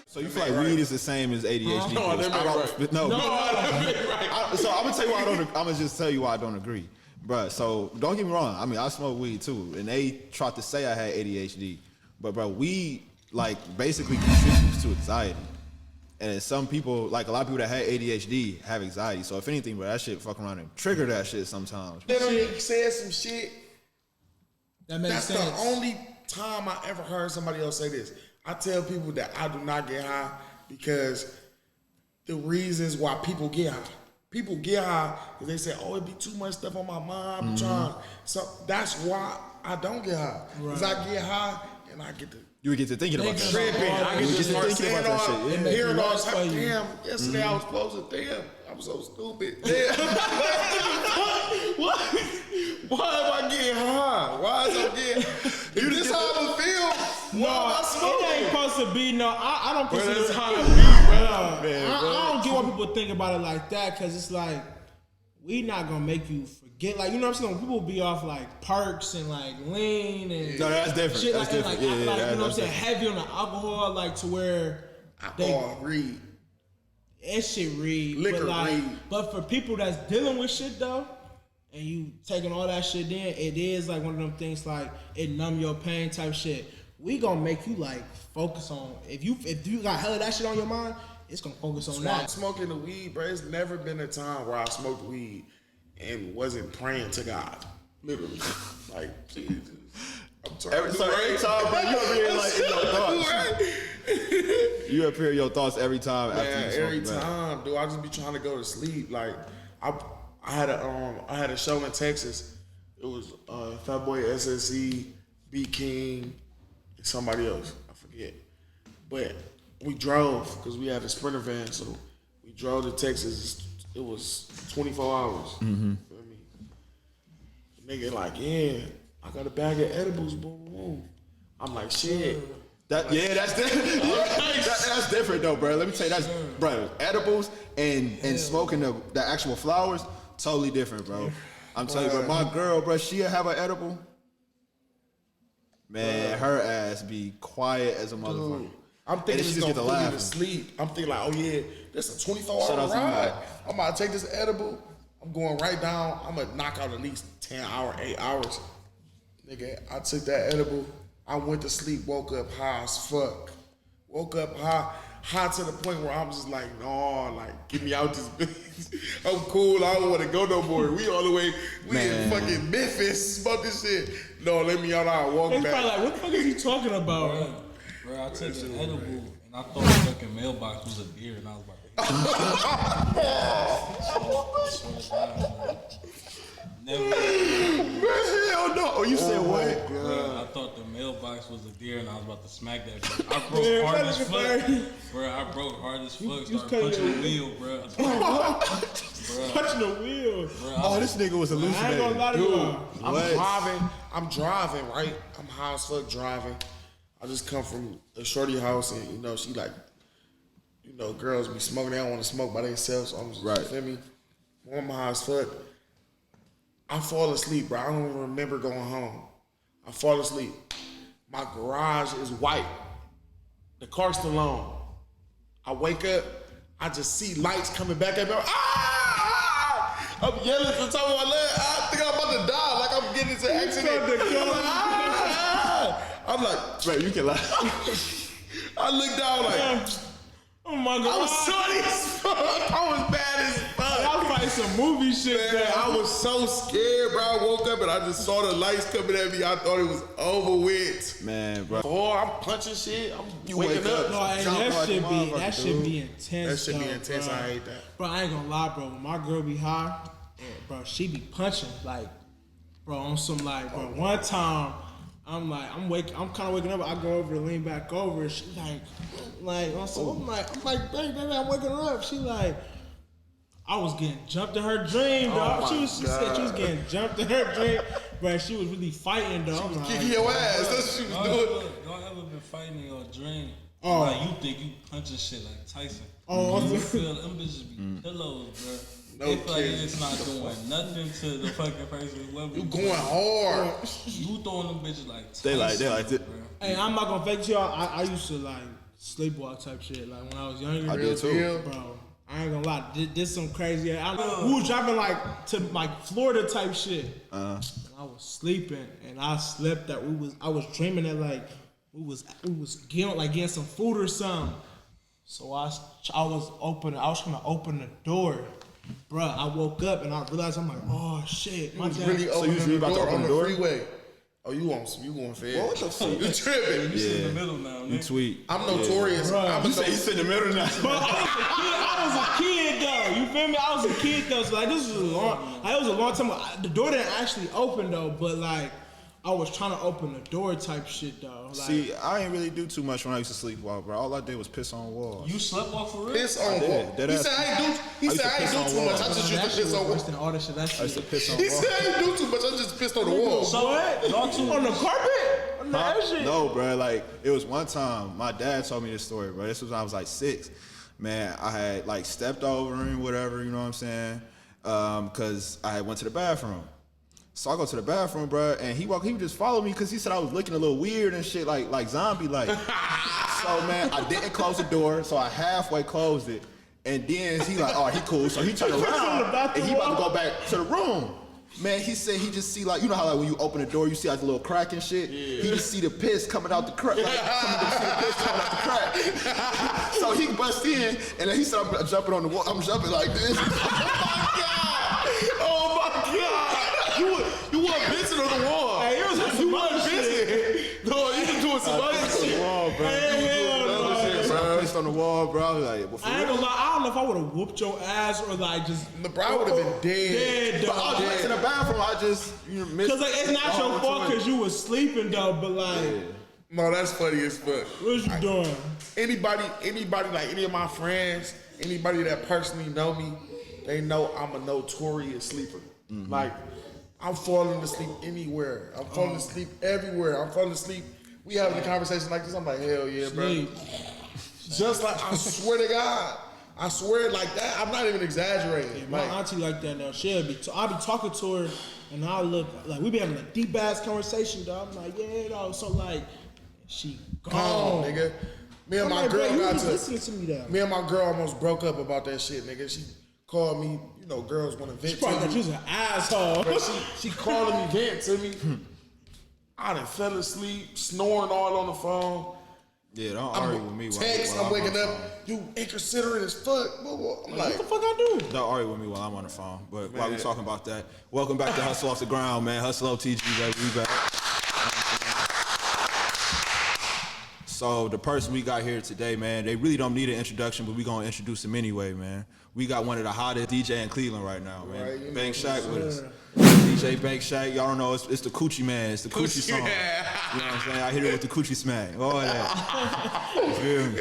So you feel like weed is the same as ADHD? No, so I'm gonna tell you why I don't. I'm gonna just tell you why I don't agree, bruh. So don't get me wrong. I mean, I smoke weed too, and they tried to say I had ADHD, but bro, weed like basically contributes to anxiety. And some people, like a lot of people that had ADHD, have anxiety. So if anything, bro, that shit fuck around and trigger that shit sometimes. Literally said some shit. That makes sense. That's the only time I ever heard somebody else say this. I tell people that I do not get high because the reasons why people get high. People get high because they say, "Oh, it be too much stuff on my mind. I'm trying." So that's why I don't get high. Because I get high and I get to. You would get to thinking about that shit. I get to start saying all that shit. Hearing all that. Damn, yesterday I was closing. Damn, I'm so stupid. Damn. What? Why am I getting high? Why is I getting? If this how I feel, why am I smoking? It ain't supposed to be. No, I don't consider That's it how high. it be, bro. I don't get why people think about it like that because it's like we not gonna make you forget. Like, you know what I'm saying? When people be off like perks and like lean and No, that's different. shit That's like, different. you know what I'm saying? Different. Heavy on the alcohol, like to where Read. that shit read. Liquor but like, read. But for people that's dealing with shit though, and you taking all that shit in, it is like one of them things like it numb your pain type shit. We gonna make you like focus on if you got hella that shit on your mind, it's gonna focus on that. Smoking the weed, bro. It's never been a time where I smoked weed and wasn't praying to God. Literally, like Jesus. I'm trying Every time, bro, you up here like in your thoughts. You up here in your thoughts every time after you smoke. Every time, dude. I just be trying to go to sleep. Like I had a show in Texas. It was Fat Boy SSE, B King, and somebody else. I forget. But we drove because we had a Sprinter van, so we drove to Texas. It was 24 hours. Mm-hmm. Feel me? Nigga like, yeah, I got a bag of edibles, boom, boom. I'm like, shit. That's different. That's different though, bro. Let me tell you, that's bro. Edibles and smoking the actual flowers, totally different, bro. I'm telling you, bro. My girl, bro, she'll have an edible. Man, her ass be quiet as a motherfucker. I'm thinking she it's just gonna get to put me laughing. to sleep. I'm thinking like, oh yeah, this is a 24-hour Shout out to you, ride. man. I'm about to take this edible. I'm going right down. I'm gonna knock out at least 8 hours. Nigga, I took that edible. I went to sleep, woke up high as fuck. Woke up high to the point where I'm just like, no, like, get me out this bitch. I'm cool. I don't want to go no more. We all the way, in fucking Memphis smoking shit. No, let me out. I'll walk It's back. probably like, what the fuck is he talking about? Bro, I took an edible and I thought the fucking mailbox was a deer and I was about to hit it. Never. Hell no. Oh, you said what? Bro, I thought the mailbox was a deer and I was about to smack that shit. I broke hard as fuck. Bro, I broke hard as fuck. Started punching the wheel, bro. Punching the wheel. Bro, Oh, this nigga was I ain't hallucinating. gonna lie to you. I'm driving, right? I'm high as fuck driving. I just come from a shorty house and, you know, she like, you know, girls be smoking. They don't want to smoke by themselves. So I'm just, you feel me? I'm high as fuck. I fall asleep, bro. I don't even remember going home. I fall asleep. My garage is white. The car's still on. I wake up. I just see lights coming back at me. I'm yelling to the top of my leg. I think I'm about to die. Like I'm getting into an accident. I'm like, Bro, you can laugh. I look down like, Oh my God. I was sorry as fuck. I was bad as fuck. I was fighting some movie shit. Man, I was so scared, bro. I woke up and I just saw the lights coming at me. I thought it was over with. Man, bro. Oh, I'm punching shit. I'm waking up. No, and that should be intense. That should be though, intense. Bro. I hate that. Bro, I ain't gonna lie, bro. When my girl be high, bro, she be punching like, bro, on some like, bro. One time, I'm kind of waking up. I go over to lean back over. She like, so I'm like, baby, I'm waking her up. She like, I was getting jumped in her dream, dog. She said she was getting jumped in her dream, but she was really fighting, dog. She was kicking your ass. That's what she was doing. Y'all ever been fighting in your dream? Oh. Like you think you punching shit like Tyson. Oh, you feel them bitches be pillows, bro. No they feel like kidding. it's not doing nothing to the fucking person. You going hard. You throwing them bitches like Tyson, They like bro. Hey, I'm not gonna fake y'all. I used to like sleepwalk type shit. Like when I was younger. I did too. Bro, I ain't gonna lie. This some crazy. We was driving like to like Florida type shit. And I was sleeping and I slept that I was dreaming that like we was getting some food or something. So I was trying to open the door. Bruh, I woke up and I realized I'm like, oh shit. You was really opening the door on the freeway. Oh, you going fed? What the fuck? You tripping? You sit in the middle now, You nigga. tweet. I'm notorious. Bruh. You sit in the middle now. But I was a kid though. You feel me? I was a kid though. So like this was a long time ago. The door didn't actually open though, but like I was trying to open the door type shit though. Like, See, I ain't really do too much when I used to sleepwalk, bro. All I did was piss on walls. You slept walk for real? piss on wall. Dead He ass. said I ain't do too much. I just used to piss on worse wall. than all that shit. That I used to shit. piss on He walls. said I ain't do too much. I just pissed on the wall. So y'all two On the carpet? On that shit? No, bro. Like it was one time. My dad told me this story, bro. This was when I was like 6. Man, I had like stepped over him, whatever. You know what I'm saying? Cause I had went to the bathroom. So I go to the bathroom, bro, and he would just follow me because he said I was looking a little weird and shit, like zombie like. So man, I didn't close the door, so I halfway closed it, and then he like, oh, he cool. So he turned around and he about to go back to the room. Man, he said he just see like, you know how like when you open the door, you see like the little crack and shit. Yeah. He just see the piss coming out the crack, like coming out the crack. So he bust in, and then he said, I'm jumping on the wall. I'm jumping like this. Oh my god! You weren't pissing on the wall. Hey, it was You weren't pissing. No, you was doing some other shit. Wall, bro. I pissed on the wall, bro. I was like, well, for I ain't real? gonna lie, I don't know if I would have whooped your ass or like just. The bro would have been dead. Dead, But I dog. was in the bathroom. I just missed. Cause like it's not the your whole fault time. cause you was sleeping though, but like, No, that's funny as fuck. what was you doing? Anybody, like any of my friends, anybody that personally know me, they know I'm a notorious sleeper. Like, I'm falling asleep anywhere. I'm falling asleep everywhere. I'm falling asleep. We having a conversation like this. I'm like, hell yeah, bro. Sleep. Just like, I swear to God. I swear like that. I'm not even exaggerating. My Like, auntie like that now. I'll be talking to her and I'll look like we be having a deep ass conversation, dog. I'm like, yeah, dog. So like, she calm, gone. nigga. Me and I'm my like, girl bro, you got was to. listening to me though. Me and my girl almost broke up about that shit, nigga. She called me. You know, girls want to vent Probably to thought you me. was an asshole. But she calling me, vent to me. I done fell asleep, snoring all on the phone. Yeah, don't argue with me. Text, while I'm on waking the up. phone. You inconsiderate as fuck. I'm like, What the fuck I do? Don't argue with me while I'm on the phone. But while we talking about that, welcome back to Hustle Off the Ground, man. Hustle OTG, baby. We back. So the person we got here today, man, they really don't need an introduction, but we gonna introduce him anyway, man. We got one of the hottest DJ in Cleveland right now, man. Right, you know DjBankShaq with us. DjBankShaq, y'all don't know, it's the Coochie Man, it's the Coochie song. yeah. You know what I'm saying? I hit it with the Coochie smack. All that. You feel me?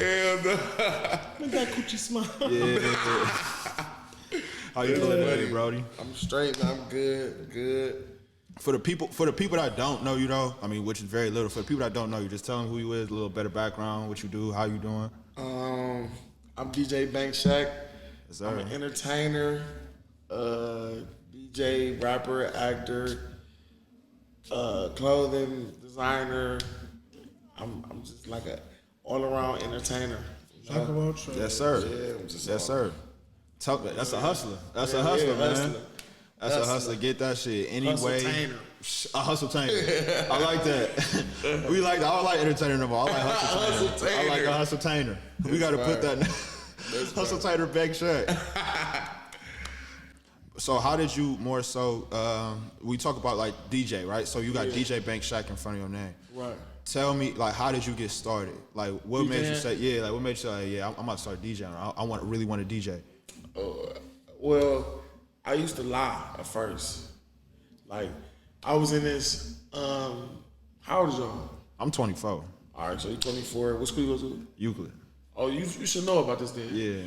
Make that coochie smile. Yeah. How you feeling today, Brody? I'm straight, man. I'm good. For the people that don't know you though, I mean, which is very little. For the people that don't know you, just tell them who you is, a little better background, what you do, how you doing. I'm DjBankShaq. Yes, sir. I'm an entertainer, DJ, rapper, actor, clothing designer. I'm just like a all-around entertainer. You know? Talk about trade. Yes, sir. Yeah, I'm just Yes, sir. That's a hustler. That's Yeah, a hustler, yeah, man. hustler. That's a Hustler. hustler. Get that shit anyway. Hustle-tainer. A hustle-tainer. I like that. We like that. I don't like entertainer no more. I like hustle-tainer. Hustle-tainer. I like a hustle-tainer. We got to put that. Hustle-tainer DjBankShaq. So how did you more so, we talk about like DJ, right? So you got DjBankShaq in front of your name. Right. Tell me, like, how did you get started? Like, what made you DJing? say, what made you say, I'm about to start DJing. I really want to DJ. Well, I used to lie at first. Like, I was in this, how old is y'all? I'm 24. All right, so you're 24. What school you go to? Euclid. Oh, you should know about this then. Yeah.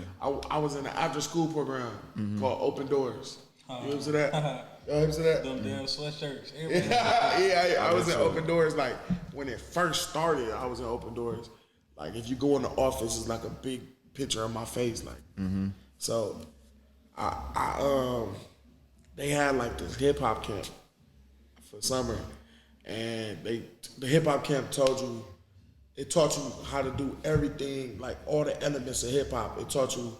I was in an after school program called Open Doors. You ever see that? You ever see that? Them damn sweatshirts. Yeah, I was in Open Doors. Like when it first started, I was in Open Doors. Like if you go in the office, it's like a big picture of my face. Like so, they had like this hip hop camp for summer, and the hip hop camp taught you how to do everything, like all the elements of hip hop. It taught you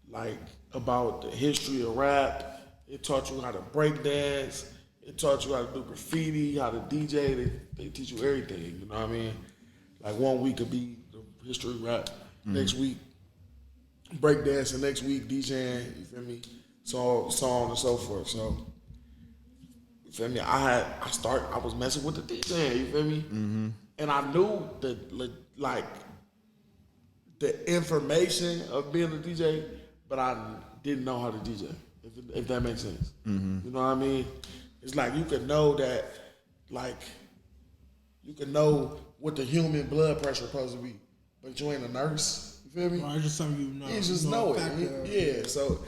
like about the history of rap. It taught you how to break dance. It taught you how to do graffiti, how to DJ. They teach you everything. You know what I mean? Like 1 week could be the history of rap. Next week, break dance, and next week DJing. You feel me? So on and so forth. So you feel me? I was messing with the DJing. You feel me? And I knew the information of being a DJ, but I didn't know how to DJ. If that makes sense. You know what I mean? It's like you could know that, like, you could know what the human blood pressure supposed to be, but you ain't a nurse. You feel me? Or it's just something you know. You just know it. Yeah. So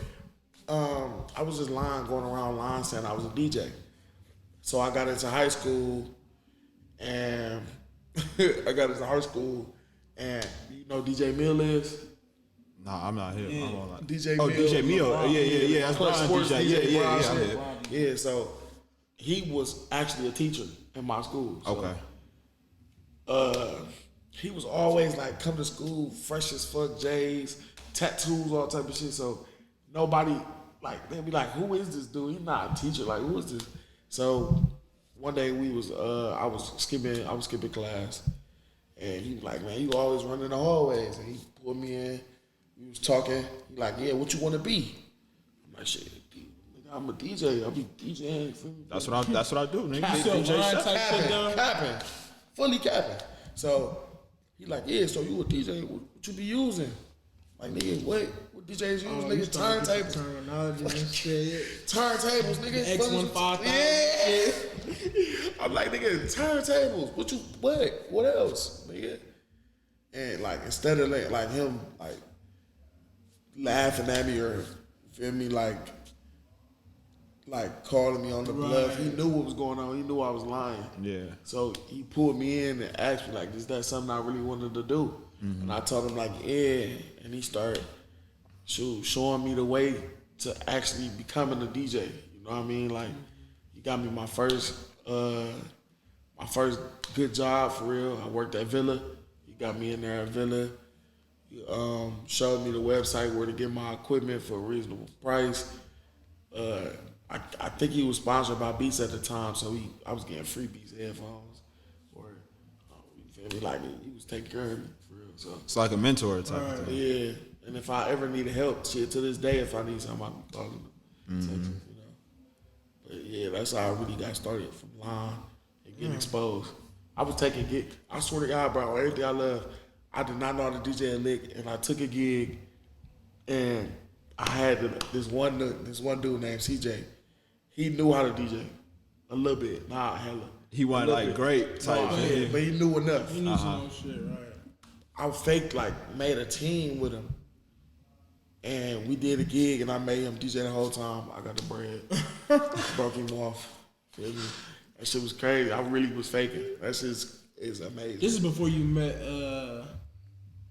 I was just going around lying saying I was a DJ. So I got into high school, and you know who DJ Mill is? Nah, I'm not here. Yeah. I'm on like, DJ oh, Mill. DJ Mill. Yeah. That's Plus Brian sports DJ. DJ, Yeah. Brian I'm shit. here. Yeah, so he was actually a teacher in my school. So, Okay. he was always like, come to school, fresh as fuck, J's, tattoos, all type of shit. So nobody, like, they'd be like, who is this dude? He's not a teacher. Like, who is this? So one day I was skipping class, and he was like, man, you always running the hallways. And he pulled me in. We was talking. He like, yeah, what you want to be? I'm like, shit, nigga, I'm a DJ. I'll be DJing. That's what I do, nigga. So DJ Brian Shaq. type shit done. Capping, fully capping. So he like, yeah, so you a DJ? What you be using? Like, nigga, what DJs use? Nigga, turntables. Terminology and shit. Turntables, nigga. X1500. Yeah. I'm like, nigga, turntables. What else, nigga? And like, instead of like him like laughing at me or feel me like calling me on the bluff, he knew what was going on. He knew I was lying. Yeah. So he pulled me in and asked me like, is that something I really wanted to do? And I told him like, yeah. And he started showing me the way to actually becoming a DJ. You know what I mean? Like, he got me my first good job for real. I worked at Villa. He got me in there at Villa. He showed me the website where to get my equipment for a reasonable price. I think he was sponsored by Beats at the time, so I was getting free Beats headphones, or you feel me? Like, he was taking care of me for real. So It's like a mentor type of thing. yeah, and if I ever needed help, shit, to this day, if I need something, I be calling him. You know, but yeah, that's how I really got started, from lying and getting exposed. I was taking gig. I swear to God, bro, everything I love. I did not know how to DJ a lick, and I took a gig, and I had this one dude named CJ. He knew how to DJ a little bit, not hella. He wasn't like great type shit. But he knew enough. He knew some shit, right? I faked, like, made a team with him, and we did a gig, and I made him DJ the whole time. I got the bread, broke him off. Feel me? That shit was crazy. I really was faking. That shit is amazing. This is before you met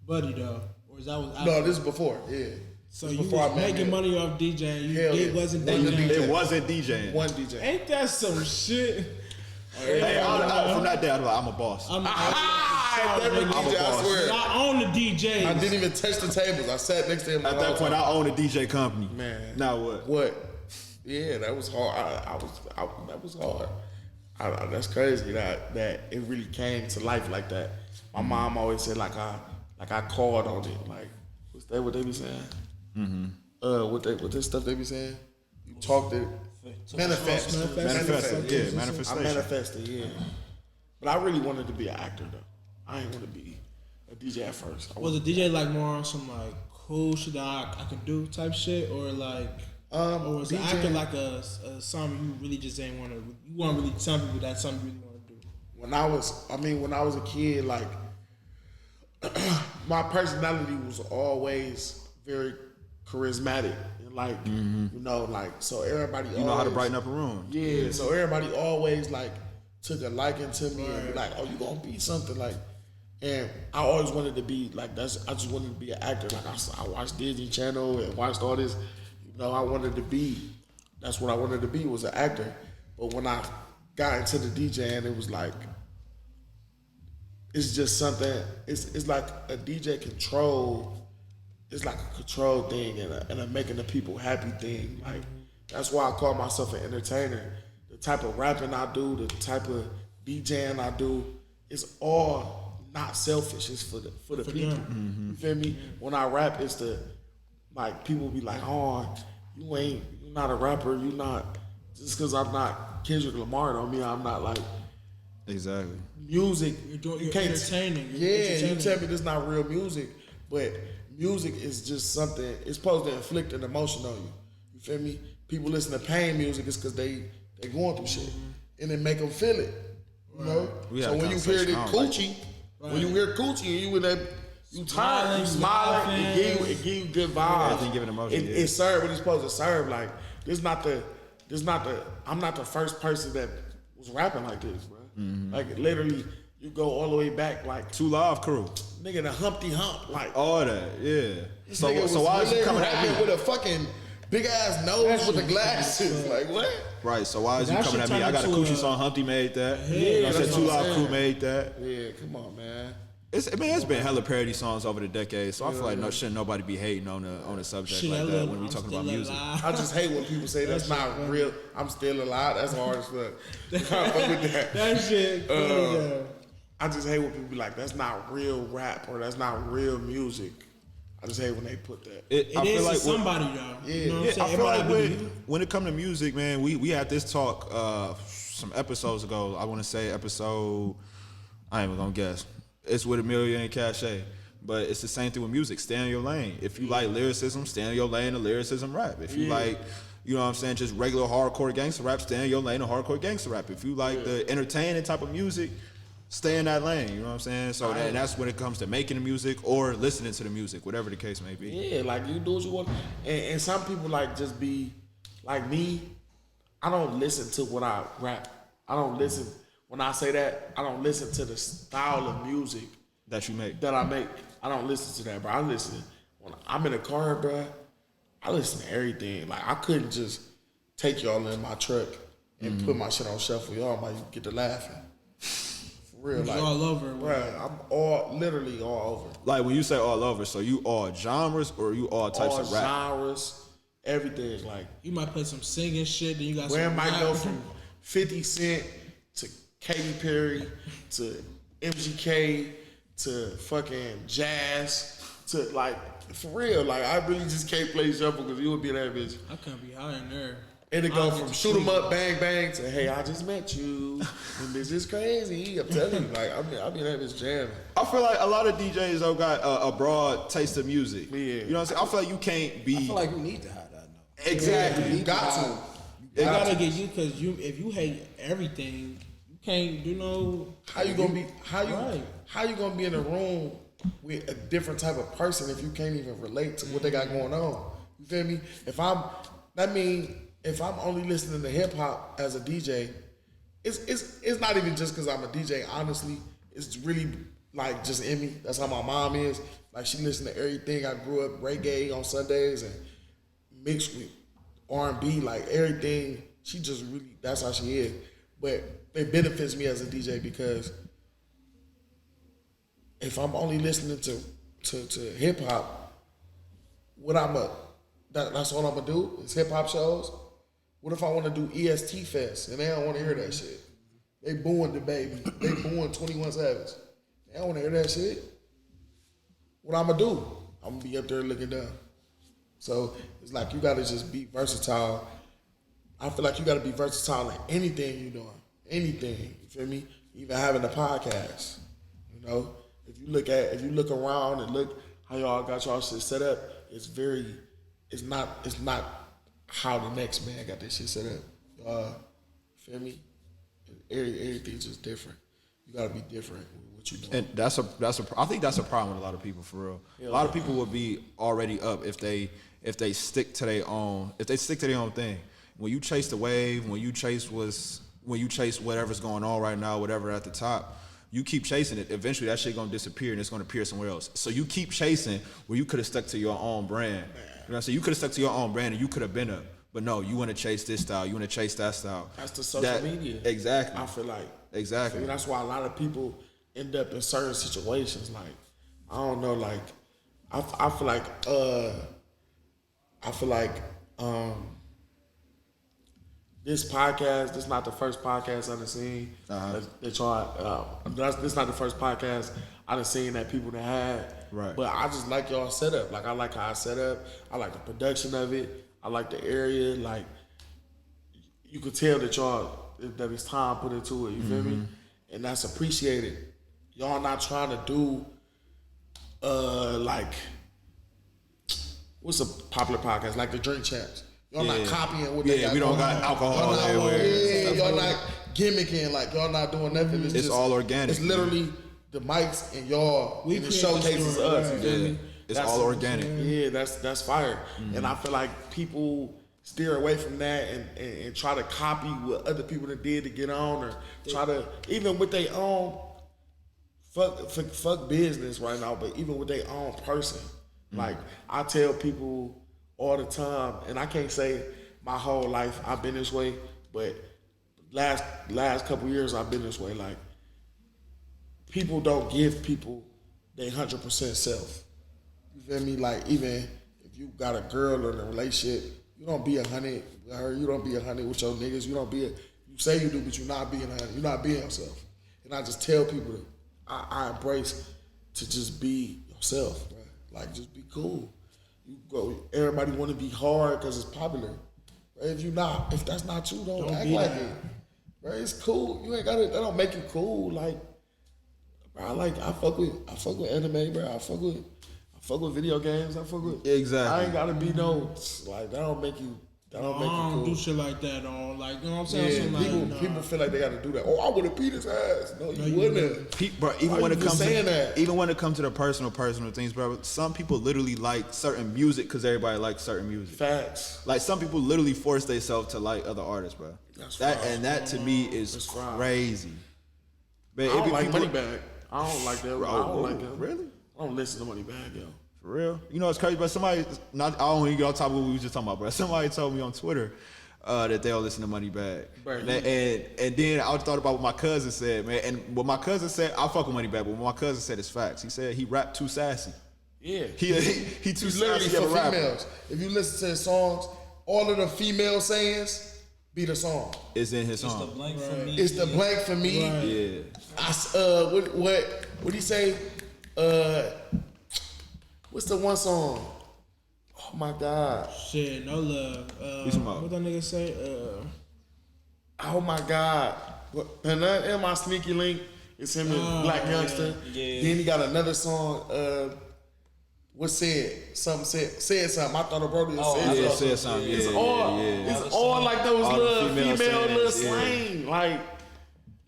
Buddy though, or is that was after? No, this is before. Yeah. So This you before I was met making him. money off DJing. Hell It yeah. wasn't Wasn't DJing. DJ. It wasn't DJing. One DJ. Ain't that some shit? Hey, from that day, I'm like, I'm a boss. I'm I never DJ, I swear. I own the DJs. I didn't even touch the tables. I sat next to him. At that point, I own a DJ company. Man. Now what? What? Yeah, that was hard. That was hard. That's crazy that it really came to life like that. My mom always said like I called on it. Like, what's that? What they be saying? What this stuff they be saying? You talked it. Manifest. Manifest. Yeah, I manifestation. manifested. Yeah. But I really wanted to be an actor though. I ain't want to be a DJ at first. Was a DJ like more on some like cool shit that I could do type shit, or like, or was an actor like a something you really just ain't want to? You want to really tell people that's something you really want to do? When I was a kid, like my personality was always very charismatic and like you know, like so everybody You know how to brighten up a room. Yeah, so everybody always like took a liking to me and be like, oh, you gonna be something like. And I always wanted to be like I just wanted to be an actor. Like I watched Disney Channel and watched all this. You know, I wanted to be. That's what I wanted to be, was an actor. But when I got into the DJing, it was like it's just something. It's like a DJ control. It's like a control thing and a making the people happy thing. Like that's why I call myself an entertainer. The type of rapping I do, the type of DJing I do, it's all not selfish. It's for the people. You feel me? When I rap, it's the like people be like, "Oh, you're not a rapper. You not just because I'm not Kendrick Lamar don't mean I'm not like." Exactly. Music, You're entertaining. You tell me this not real music, but music is just something. It's supposed to inflict an emotion on you. You feel me? People listen to pain music is because they going through shit, and it make them feel it. You know. So when you hear the coochie. When you hear coochie and you with that, you tired, you smiling, it give you good vibes. Everything giving emotion. It serve what it's supposed to serve. Like I'm not the first person that was rapping like this, bro. Like literally, you go all the way back like 2 Live Crew. Nigga the Humpty Hump, like All that, yeah. So nigga why is you coming at me with a fucking big ass nose with the glasses? Like what? Right, so why is you coming at me? I got a coochie song, Humpty made that. Yeah, You know what I'm saying? that's 2 what I'm Live Crew saying. made that. Yeah, come on, man. It's been hella parody songs over the decades, so I feel like shouldn't nobody be hating on a subject like that when we talking about music. I just hate when people say that's not real. I'm still alive. That's hard as fuck. I fuck with that. That shit. I just hate when people be like, that's not real rap or that's not real music. I just hate when they put that. It I is feel like somebody though. Yeah. You know what I'm saying? I feel like Everybody when it come to music, man, we had this talk some episodes ago. I want to say episode, I ain't even gonna guess. It's with Amelia and Cache. But it's the same thing with music. Stay in your lane. If you like lyricism, stay in your lane of lyricism rap. If you like, you know what I'm saying, just regular hardcore gangster rap, stay in your lane of hardcore gangster rap. If you like the entertaining type of music, stay in that lane. You know what I'm saying? So that's when it comes to making the music or listening to the music, whatever the case may be. Yeah, like you do what you want. And some people like just be like me. I don't listen to what I rap. I don't listen. When I say that, I don't listen to the style of music That you make. that I make. I don't listen to that, bro. I listen when I'm in a car, bro. I listen to everything. Like I couldn't just take y'all in my truck and put my shit on shuffle. Y'all might get to laughing. For real, like all over, bro. I'm literally all over. Like when you say all over, so you all genres or you all types All of rap? genres, everything. Like You might play some singing shit, then you got where it some might rap. go from 50 Cent to Katy Perry to MGK to fucking jazz to like for real. Like I really just can't play shuffle because you would be that bitch. I couldn't be high in there. And it go from shoot 'em up, bang bang to hey, I just met you, and this is crazy. I'm telling you, like I mean that bitch jamming. I feel like a lot of DJs though got a broad taste of music. Yeah. You know what I'm saying? I feel like you can't be. I feel like you need to have that now. Exactly. You got to. You gotta get you because if you hate everything, you can't do no. How you gonna be? How you Right. gonna be in a room with a different type of person if you can't even relate to what they got going on? You feel me? If I'm only listening to hip hop as a DJ, it's not even just because I'm a DJ. Honestly, it's really like just in me. That's how my mom is. Like she listen to everything. I grew up reggae on Sundays and mixed with R&B, like everything. She just really, that's how she is. But it benefits me as a DJ because if I'm only listening to hip hop, that's what I'm gonna do is hip hop shows. What if I want to do EST Fest and they don't want to hear that shit? They booing the baby. They booing 21 Savage. They don't want to hear that shit. What I'm gonna do? I'm gonna be up there looking down. So it's like you gotta just be versatile. I feel like you gotta be versatile in anything you're doing. Anything. You feel me? Even having a podcast. You know? If you look around and look how y'all got y'all shit set up, it's not how the next man got this shit set up. Feel me? Everything's just different. You gotta be different with what what you doing. And I think that's a problem with a lot of people, for real. A lot of people would be already up if they stick to their own thing. When you chase the wave, when you chase whatever's going on right now, whatever at the top, you keep chasing it. Eventually, that shit gonna disappear and it's gonna appear somewhere else. So you keep chasing where you could have stuck to your own brand. You know what I'm saying? You could have stuck to your own brand and you could have been up. But no, you want to chase this style. You want to chase that style. That's the social media. Exactly. I feel like. Exactly. That's why a lot of people end up in certain situations. Like, I don't know. Like, I feel like this podcast. This is not the first podcast I've seen that y'all. This is not the first podcast I've seen that people that had. Right. But I just like y'all setup. Like, I like how I set up. I like the production of it. I like the area. Like, you could tell that it's time put into it. You feel me? And that's appreciated. Y'all not trying to do like, what's a popular podcast, like the Drink Champs. Y'all not copying what they got. We don't got alcohol everywhere. Yeah, y'all not gimmicking. Like, y'all not doing nothing. It's all organic. It's literally the mics and y'all. And it showcases us. You feel me? It's all organic. Yeah, that's fire. And I feel like people steer away from that and try to copy what other people that did to get on, or try to, even with their own, fuck business right now, but even with their own person. Like, I tell people all the time, and I can't say my whole life I've been this way, but last couple years I've been this way. Like, people don't give people their 100% self. You feel me? Like, even if you got a girl in a relationship, you don't be 100 with her. You don't be 100 with your niggas. You don't be. You say you do, but you're not being 100. You're not being yourself. And I just tell people that I embrace to just be yourself, bro. Like, just be cool. You go. Everybody want to be hard because it's popular. Bro, if that's not you, don't act like it. Bro, it's cool. You ain't got it. That don't make you cool. Like, bro, I fuck with anime, bro. I fuck with video games. I fuck with. Exactly. I ain't gotta be no, like, that don't make you. That don't make you cool. I don't do shit like that. On, like, you know what I'm saying? Yeah, people feel like they gotta do that. Oh, I would have beat his ass. No, you wouldn't. Bro, even when it comes to the personal things, bro, some people literally like certain music because everybody likes certain music. Facts. Like, some people literally force themselves to like other artists, bro. That to me is crazy. Man, I don't like Moneybagg. I don't like that. Bro, I don't like that. Really? I don't listen to Moneybagg, yo. For real? You know, it's crazy, but I don't want to get on top of what we was just talking about, bro. Somebody told me on Twitter that they don't listen to Moneybagg. And then I thought about what my cousin said, man. And what my cousin said, I fuck with Moneybagg, but what my cousin said is facts. He said he rapped too sassy. Yeah. He too sassy for of a rapper. females. If you listen to his songs, all of the female sayings be the song. It's in his song. It's the blank for me. It's the blank for me. Yeah. What he say? What's the one song? Oh my God. Shit, no love. What that nigga say? Oh my God. And that in my sneaky link, it's him and Black Youngster. Yeah. Then he got another song. What said? Something said something. I thought a brother said something. Yeah, It's all like those all little female little sayings, slang. Like,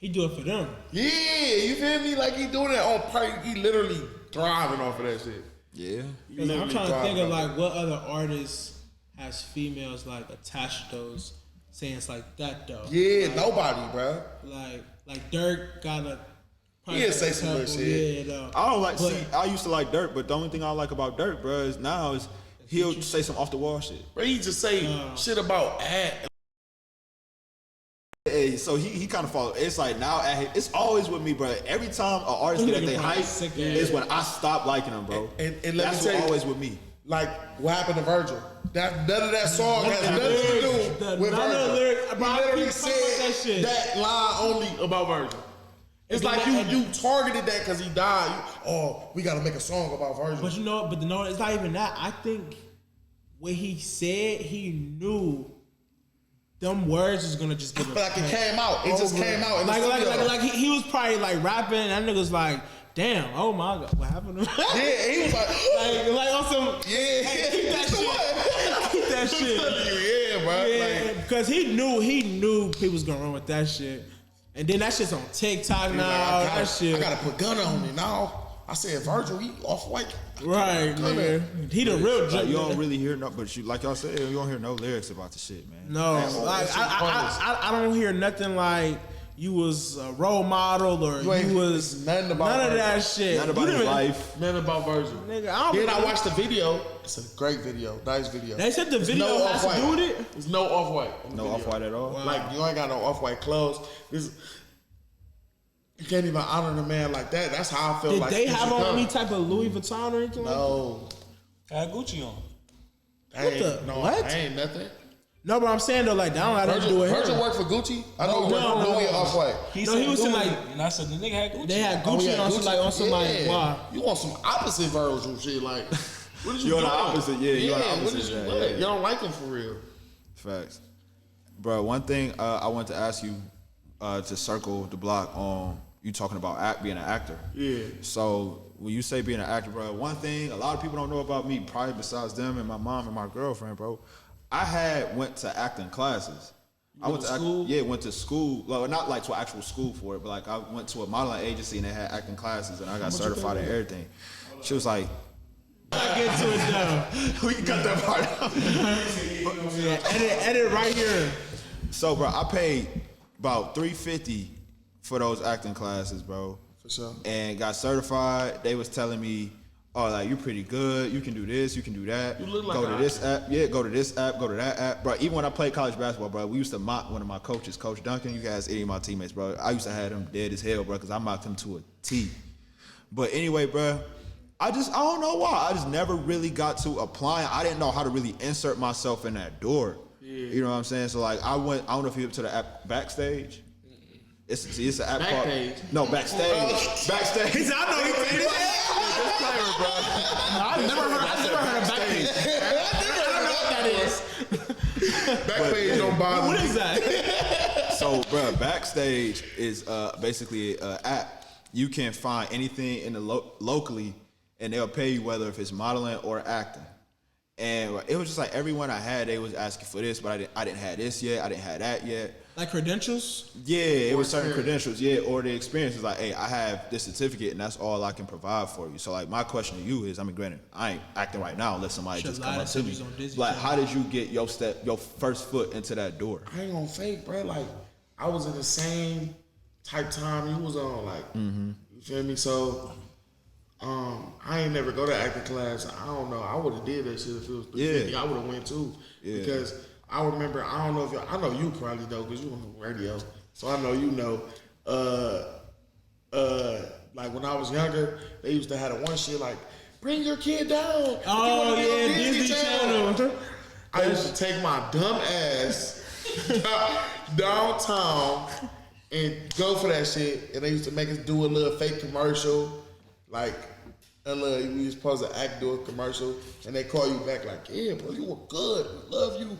He do it for them. yeah, you feel me? Like, he doing it on purpose. He literally thriving off of that shit. Yeah. Cause I'm trying to think of like what other artists has females like attached to those sayings like that though. Yeah, like, nobody, bro. Like Dirk got a. He'll say some good shit. Yeah, I don't like. I used to like Dirk, but the only thing I like about Dirk, bro, is now is he'll say some off the wall shit. Bro, he just say shit about ad. Hey, so he kind of follow. It's like now it's always with me, bro. Every time an artist get they hype is when I stop liking them, bro. And let that's me tell you, always with me. Like what happened to Virgil? None of that song has nothing to do with Virgil. He literally said that line only about Virgil. It's like you targeted that because he died. We got to make a song about Virgil. But you know, it's not even that. I think what he said, he knew them words is gonna just give a like it came out. It just came out. Like he was probably like rapping, and that nigga's like, damn, oh my God, what happened to him? Yeah, he was like on some, yeah, keep that shit. Keep that shit. Yeah, bro. Yeah, because he knew people was gonna run with that shit. And then that shit's on TikTok now. I gotta put Gunna on it now. I said Virgil, he off-white. Right, nigga. He the real like, you don't really hear no, but you like y'all said, you don't hear no lyrics about the shit, man. No, like I don't hear nothing like you was a role model or you was none of that shit. Nothing about his life. Nothing about Virgil. Nigga, I watched the video. It's a great video, nice video. They said the video has to do with it. There's no off-white. No off-white at all. Wow. Like you ain't got no off-white clothes. You can't even honor the man like that. That's how I feel. Did they have on any type of Louis Vuitton or anything? No. Had Gucci on. What? I ain't nothing. No, but I'm saying though, like, that don't have nothing to do with Virgil him. worked for Gucci? I know he worked for Louis Off-White. He No, he was in, like- and I said the nigga had Gucci. They had Gucci on some like, why? You want some opposite Virgil shit, like, what is you You're doing? the opposite, yeah, you're the opposite, what is you yeah, what? yeah. You don't like him for real. Facts. Bro, one thing I want to ask you to circle the block on you talking about being an actor. Yeah. So when you say being an actor, bro, one thing a lot of people don't know about me, probably besides them and my mom and my girlfriend, bro, I went to acting classes. I went to school? Went to school. Well, not like to actual school for it, but like I went to a modeling agency and they had acting classes and I got certified and everything. She was like, I get to it now. we can cut that part out. Yeah, edit right here. So, bro, I paid about $350 for those acting classes, bro. For sure. And got certified. They was telling me, oh, like, you're pretty good. You can do this. You can do that. You look like go an to this app. Yeah, go to this app. Go to that app. Bro, even when I played college basketball, bro, we used to mock one of my coaches, Coach Duncan. You guys, any of my teammates, bro. I used to have him dead as hell, bro, because I mocked him to a T. But anyway, bro, I don't know why. I just never really got to applying. I didn't know how to really insert myself in that door. Yeah. You know what I'm saying? So, like, I don't know if you went to the app Backstage. It's an app Backpage. called... No, Backstage. Backstage. He said, I know he paid it. Disclaimer, bro. I've never heard of Backpage. I don't know what that is. Backpage don't bother What me. is that? So, bro, Backstage is basically an app. You can find anything in the locally, and they'll pay you whether if it's modeling or acting. And it was just like everyone I had, they was asking for this, but I didn't have this yet. I didn't have that yet. Like credentials? Yeah, it was certain credentials. Yeah, or the experience was like, hey, I have this certificate, and that's all I can provide for you. So, like, my question to you is, I mean, granted, I ain't acting right now unless somebody just come up to me. Like, how did you get your first foot into that door? I ain't gonna fake, bro. Like, I was in the same type time you was on, like, you feel me? So, I ain't never go to acting class. I don't know. I would have did that shit if it was 350. I would have went too. Yeah. Because I remember, I don't know if I know you probably know because you on the radio. So I know you know. Like when I was younger, they used to have the one shit like, bring your kid down. Oh yeah, Disney Channel. I used to take my dumb ass downtown and go for that shit. And they used to make us do a little fake commercial. Like, we was supposed to do a commercial. And they call you back like, yeah, bro, you were good. We love you.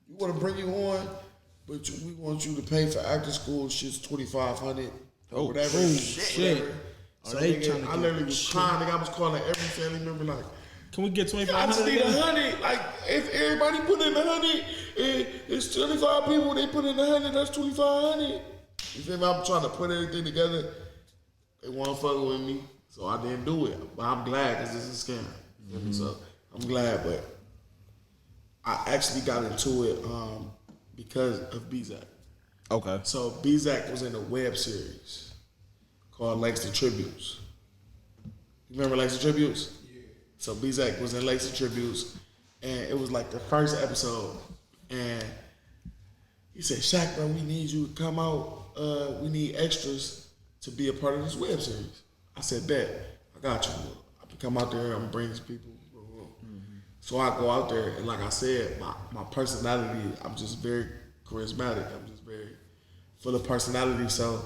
We want to bring you on. But we want you to pay for acting school. Shit's $2,500 or whatever. Oh, shit. Whatever. So they nigga, I literally was crying. Nigga, I was calling every family member like, can we get I just need 2,500? 100. Like, if everybody put in 100, it's 25 people, they put in 100, that's 2,500. You feel me? I'm trying to put everything together. They want to fuck with me, so I didn't do it. But I'm glad because this is a scam. You feel me? So I'm glad, but I actually got into it because of B-Zach. Okay. So B-Zach was in a web series called Langston Tributes. You remember Langston Tributes? Yeah. So B-Zach was in Langston Tributes, and it was like the first episode. And he said, Shaq, bro, we need you to come out. We need extras to be a part of this web series. I said, bet, I got you. I can come out there, I'm gonna bring these people. So I go out there, and like I said, my personality, I'm just very charismatic. I'm just very full of personality. So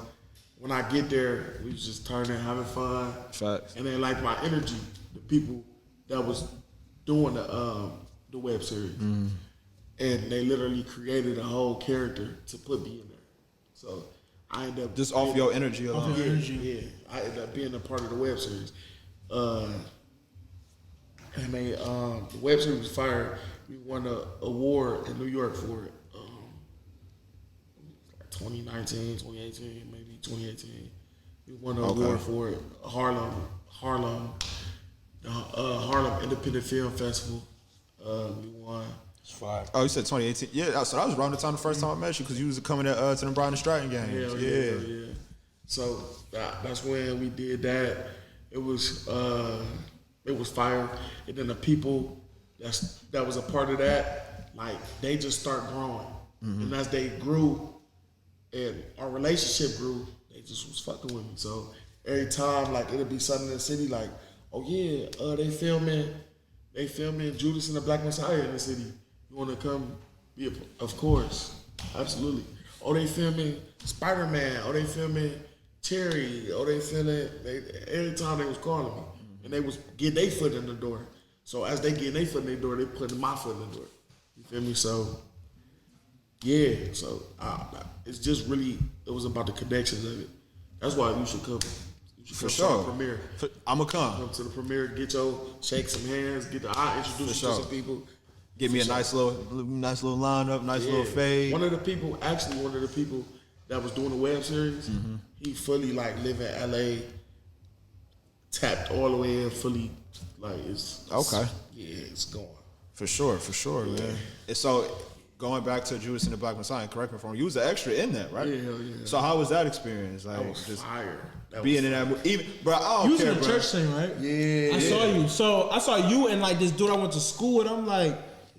when I get there, we was just turning, having fun. Facts. And then like my energy, the people that was doing the web series, and they literally created a whole character to put me in there. So I ended up Just off your energy alone. yeah. I ended up being a part of the web series. And they, the web series was fire. We won an award in New York for it. 2019, 2018, maybe 2018. We won an award for it. Harlem Independent Film Festival. We won. It's fire. Oh, you said 2018? Yeah, so that was around the time the first time I met you because you was coming to the Brian and Stratton games. Yeah. So that's when we did that. It was fire. And then the people that was a part of that, like they just start growing. And as they grew and our relationship grew, they just was fucking with me. So every time, like it'll be something in the city, like, oh yeah, they filming Judas and the Black Messiah in the city. You want to come? Be of course, absolutely. Oh, they filming Spider-Man. Oh, they filming Cherry. Oh, they filming. Every time they was calling me, and they was getting their foot in the door. So as they getting their foot in the door, they putting my foot in the door. You feel me? So yeah. So it's just really it was about the connections of it. That's why you should come. For sure. To the premiere. I'ma come. Come to the premiere, shake some hands, I introduce you to some people. Give me a nice little lineup, little fade. One of the people that was doing the web series, he fully like live in LA, tapped all the way in, fully like it's it's going. For sure, man. And so going back to Judas and the Black Messiah, correct me if I'm wrong, you was an extra in that, right? Yeah. So how was that experience? Like That was just fire. Being in that movie, even, bro, I don't You was care, in the bro. church thing, right? Yeah. I saw you. So I saw you and like this dude I went to school with. I'm like,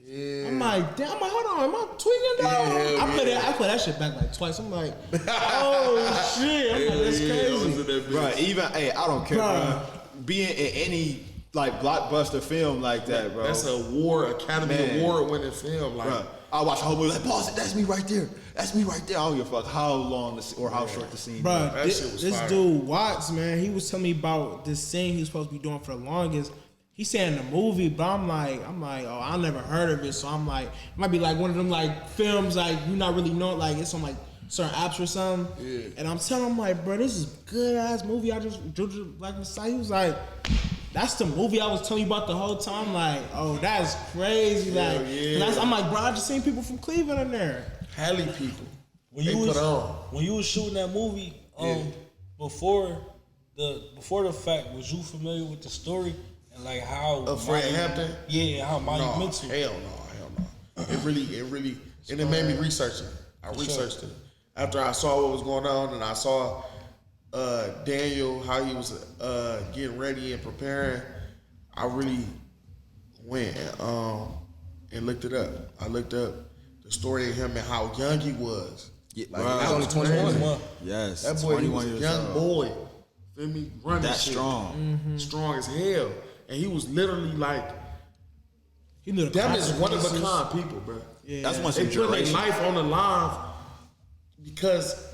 damn. I'm like, hold on, am I tweaking though? I played that shit back like twice. I'm like, oh shit. I'm like, that's crazy. Bro, even I don't care, bro. Being in any like blockbuster film like that, bro. That's a Academy Award winning film, like. Bro, I watch a whole movie like, boss, that's me right there. That's me right there. I don't give a fuck how long or how short the scene. Bro, is. this dude Watts, man, he was telling me about this scene he was supposed to be doing for the longest. He said in the movie, but I'm like, oh, I never heard of it. So I'm like, it might be like one of them like films like you not really know, like it's on like certain apps or something. Yeah. And I'm telling him like, bro, this is a good ass movie. Judas Black Messiah. He was like, that's the movie I was telling you about the whole time. Like, oh, that's crazy. I'm like, bro, I just seen people from Cleveland in there. Halley people. When you was shooting that movie, before the fact, was you familiar with the story and like how Fred Hampton? Yeah, how monumental. Hell no. It really, and it made me research it. I researched it after I saw what was going on, and I saw Daniel how he was getting ready and preparing. I really went and looked it up. I looked up the story of him and how young he was. Yeah, like, bro, that was 21. Yes, that boy, 21 he was a years young old. boy. Feel me? Running that shit. strong, strong as hell, and he was literally like, He knew the them is one of a consequences. kind people, bro. Yeah. that's one They put their generation. life on the line because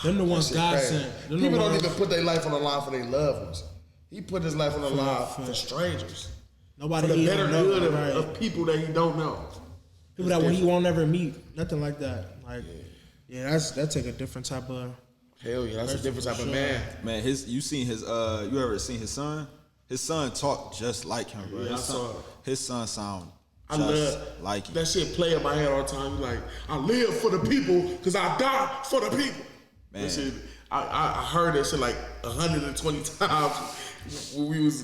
Them the ones that shit God crazy. sent. Them People the don't ones- even put their life on the line for their loved ones. He put his life on the line for strangers, Nobody for the he better don't know, good right. of people that he don't know. People that he won't ever meet. Nothing like that. Like, yeah, that take a different type of. Hell yeah, that's a different type of man. Man, you ever seen his son? His son talk just like him, bro. Yeah, His son sound I just love like him. that shit play in my head all the time. Like, I live for the people because I die for the people. Man. That shit, I heard that shit like 120 times when we was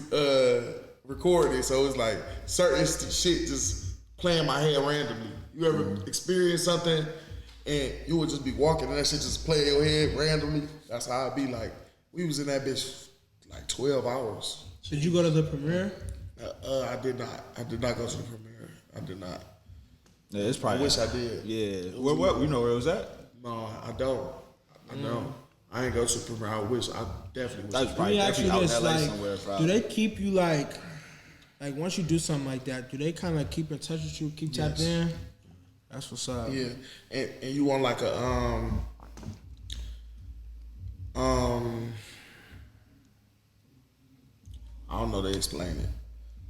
recording. So it's like certain shit just play in my head randomly. You ever experience something and you would just be walking and that shit just play in your head randomly? That's how I'd be like. We was in that bitch like 12 hours. Did you go to the premiere? I did not. I did not go to the premiere. I did not. Yeah, it's probably. I wish I did. Yeah. What? You know where it was at? No, I don't. I don't. I ain't go to the premiere. I wish. I definitely wish. That's Let probably me ask you definitely out in this: LA like, somewhere. do Probably. they keep you like once you do something like that? Do they kind of keep in touch with you, keep tapped in? That's what's up. Yeah, and you want like a I don't know they explain it,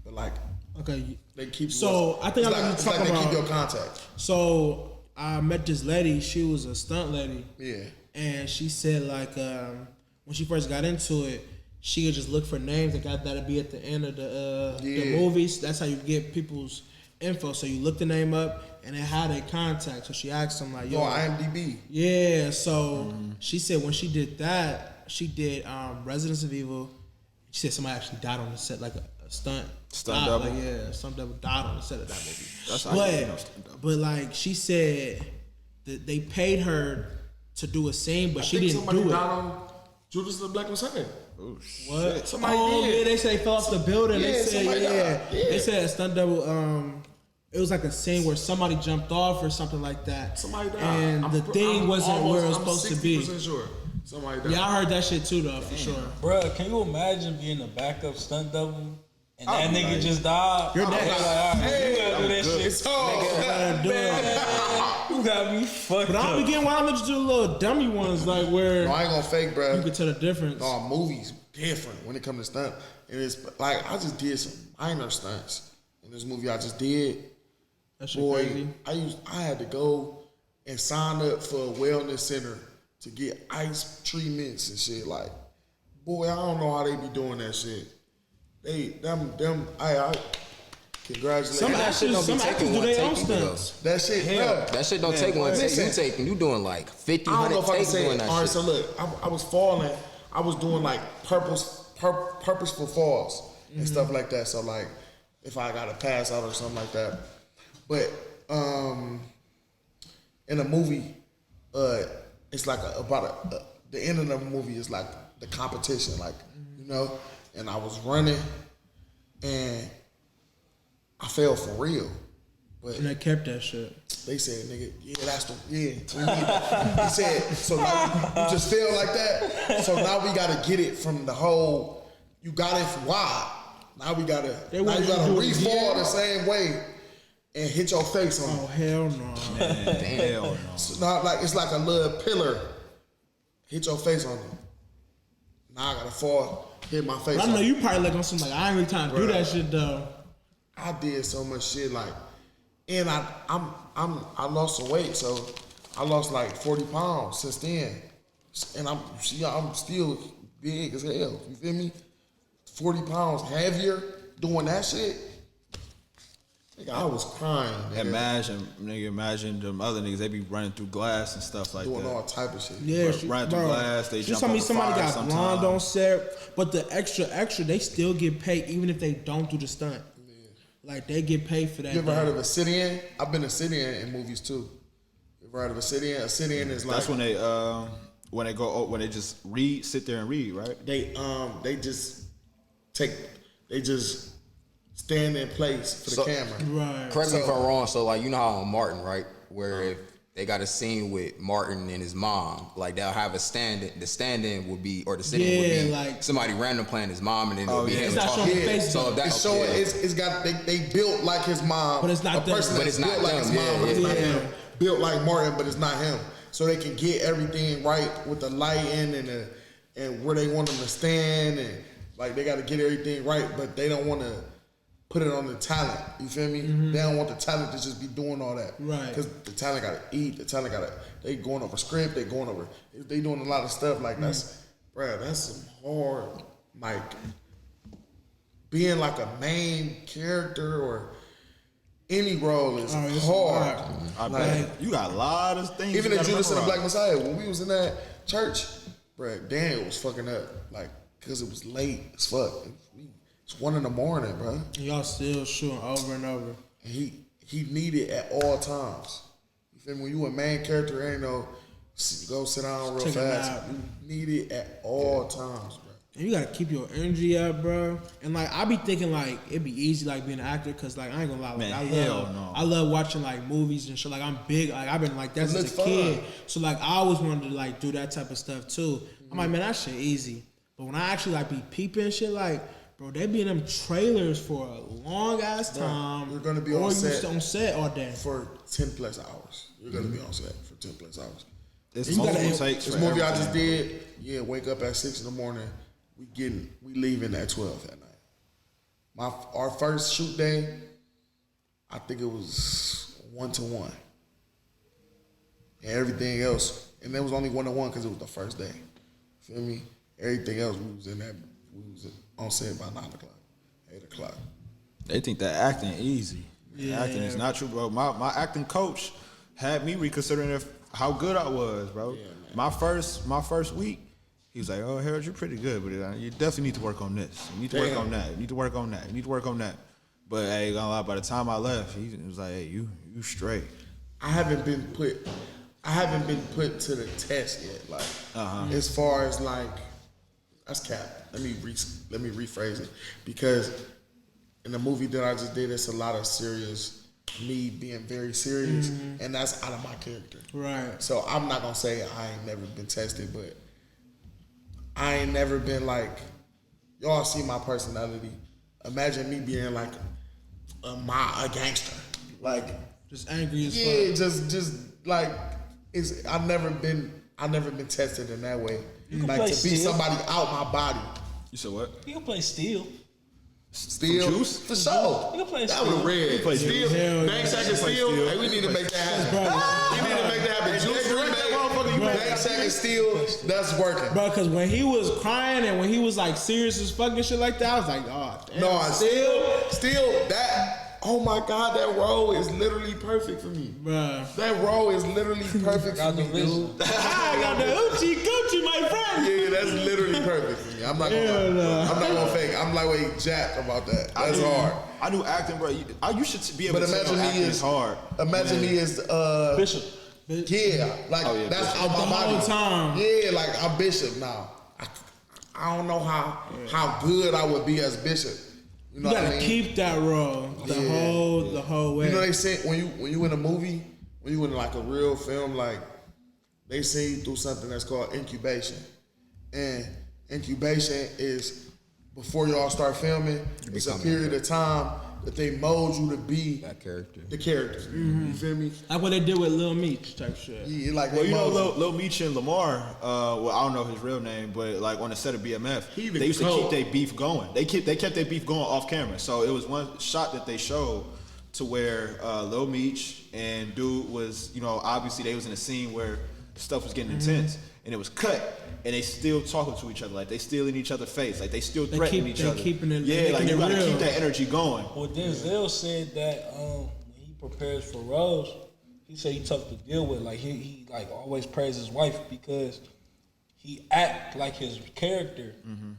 but like Okay. they keep. So, I think it's I know what it's you're like talking they keep about. your contact. So I met this lady. She was a stunt lady. Yeah. And she said like when she first got into it, she would just look for names that'd be at the end of the movies. That's how you get people's info. So you look the name up and it had a contact. So she asked him like, "Yo, IMDb." Yeah. So she said when she did that, she did Residence of Evil. She said somebody actually died on the set, like a stunt double. Like, yeah, stunt double died on the set of that movie. That's how you know stunt double. But like she said that they paid her to do a scene, but she didn't do it. Died on Judas and the Black Messiah. Oh, What? shit. Somebody Yeah, did. they say they fell off the building. Yeah, They said, somebody died. Yeah. They said a stunt double. It was like a scene where somebody jumped off or something like that. Somebody died. And the thing wasn't where it was supposed to be. I'm 60% sure. Somebody died. Yeah, I heard that shit too, though, for sure. Bruh, can you imagine being a backup stunt double and that nigga just died? You're Like, next. all right, you gotta do that shit. It's all. You got me fucked But I'll up. begin why I let you do the little dummy ones, like where No, I ain't gonna fake, bro. you can tell the difference. No, movies different when it comes to stunt. And it's like I just did some minor stunts in this movie I just did. That shit Boy, crazy. I had to go and sign up for a wellness center to get ice treatments and shit. Like, boy, I don't know how they be doing that shit. I congratulations. Some that actors, shit don't be some taking actors do one their own take either, stunts. That shit, bruh. That shit don't take one take. Listen. You doing like 50, I don't know 100 if I can takes say doing it. that All right, shit. so look, I was falling. I was doing like purposeful falls and stuff like that. So like, if I got to pass out or something like that. But in a movie, it's like the end of the movie is like the competition, like you know. And I was running, and I fell for real. But And they kept that shit. they said, nigga, yeah, that's the, yeah. We need that. He said, so now you just feel like that. So now we gotta get it from the whole, you got it from wide. Now you gotta want you to do it re-fall again? the same way and hit your face on Oh it. hell no. Hell no. So now like, it's like a little pillar. Hit your face on it. Now I gotta fall, hit my face But I on know it. you probably like on some like I ain't really trying to do that shit though. I did so much shit like, and I lost some weight, so I lost like 40 pounds since then, and I'm still big as hell. You feel me? 40 pounds heavier doing that shit. Nigga, I was crying. Nigga. Imagine them other niggas. They be running through glass and stuff like Doing that. all type of shit. Yeah, Run through glass, they she jump told me over somebody fire got sometimes. blonde on set, but the extra, they still get paid even if they don't do the stunt. Like they get paid for that. You ever day. heard of a sit-in? I've been a sit-in in movies too. You ever heard of a sit-in? A sit-in is like That's when they just sit there and read, right? they just stand in place for the camera. Right. Correct me if I'm wrong. So like you know how on Martin, right? Where if they got a scene with Martin and his mom, like they'll have a stand. The stand-in would be, or the sit-in would be like somebody random playing his mom, and then it'll be yeah. him It's not talking. showing the face, So though. that It's showing it's got they built like his mom, But it's not a them. person But that's it's not built like his them, mom, but it's yeah, not yeah. him. Built like Martin, but it's not him. So they can get everything right with the lighting and where they want them to stand, and like they got to get everything right, but they don't want to put it on the talent. You feel me? They don't want the talent to just be doing all that, Right. Because the talent got to eat. The talent got to they going over script. They going over. They doing a lot of stuff like that's, bruh, that's some hard like being like a main character or any role is it's hard. I bet you got a lot of things. Even you in gotta Judas and the memorize. Black Messiah, when we was in that church, bruh, Daniel was fucking up, like, cause it was late as fuck. It's 1 a.m, bruh. Y'all still shooting over and over. And he needed at all times. You feel me? When you a main character, ain't no go sit down real Take a fast. nap. You need it at all times, bruh. And you gotta keep your energy up, bro. And like I be thinking like it'd be easy like being an actor, cause like I ain't gonna lie, like Man, I hell love no. I love watching like movies and shit. Like I'm big, like I've been like that It since looks a kid. fun. So like I always wanted to like do that type of stuff too. I'm like, man, that shit easy. But when I actually like be peeping shit, like, bro, they be in them trailers for a long ass time. you're gonna be or on you set. on set all day. For 10 plus hours. You're gonna be on set for 10 plus hours. It's You gotta- multiple takes. This for movie I just everything. did, wake up at 6 in the morning. We leaving at 12 that night. Our first shoot day, I think it was 1-to-1. And everything else, and there was only 1-to-1 because it was the first day. Feel me? Everything else we was on set by 9 o'clock, 8 o'clock. They think that acting easy. Acting is not true, bro. My acting coach had me reconsidering how good I was, bro. Yeah, my first week, he was like, "Oh, Harold, you're pretty good, but you definitely need to work on this. You need to work on that. You need to work on that. You need to work on that." But hey, gonna lie, by the time I left, he was like, "Hey, you straight." I haven't been put to the test yet. Like as far as like, that's cap. Let me rephrase it, because in the movie that I just did, it's a lot of me being very serious, and that's out of my character. Right. So I'm not gonna say I ain't never been tested, but I ain't never been like, y'all see my personality. Imagine me being like a gangster, like just angry as fuck. Yeah, just like I've never been tested in that way. Like to be somebody out my body. You said what? You can play Steel. Steel, Juice? For sure. You can play that Steel. was red. Steel, DjBankShaq and Steel. Hey, we need to make that happen. We need to make that happen. Juice remake, DjBankShaq and Steel. That's working. Bro, because when he was crying and when he was like serious as fucking shit like that, I was like, oh, damn. No, Steel, that. Oh my God, that role is literally perfect for me. Bruh. That role is literally perfect for me, dude. I got the Uchi Gucci, my friend. Yeah, that's literally perfect for me. I'm not gonna fake. I'm like, wait, Jack about that. That's hard. I do acting, bro. You should be able to tell acting is hard. Imagine me as Bishop. Yeah, like that's Bishop. out my body. The whole time. Yeah, like I'm Bishop now. I don't know how good I would be as Bishop. You know You gotta what I mean? keep that role the whole way. You know they say when you in a movie, when you in like a real film, like they say you do something that's called incubation, and incubation is before y'all start filming. It's a period of time that they mold you to be that character. The character. You feel me? Like what they did with Lil Meech type shit. Yeah, like well, you know, Lil Meech and Lamar. Well, I don't know his real name, but like on the set of BMF, they used to keep their beef going. They kept their beef going off camera. So it was one shot that they showed to where Lil Meech and dude was, you know, obviously they was in a scene where stuff was getting intense, and it was cut. And they still talking to each other, like they still in each other's face, like they still threatening each other. Keeping it, like you gotta real. keep that energy going. Well, Denzel said that when he prepares for roles, he said he tough to deal with. Like he like always praise his wife because he act like his character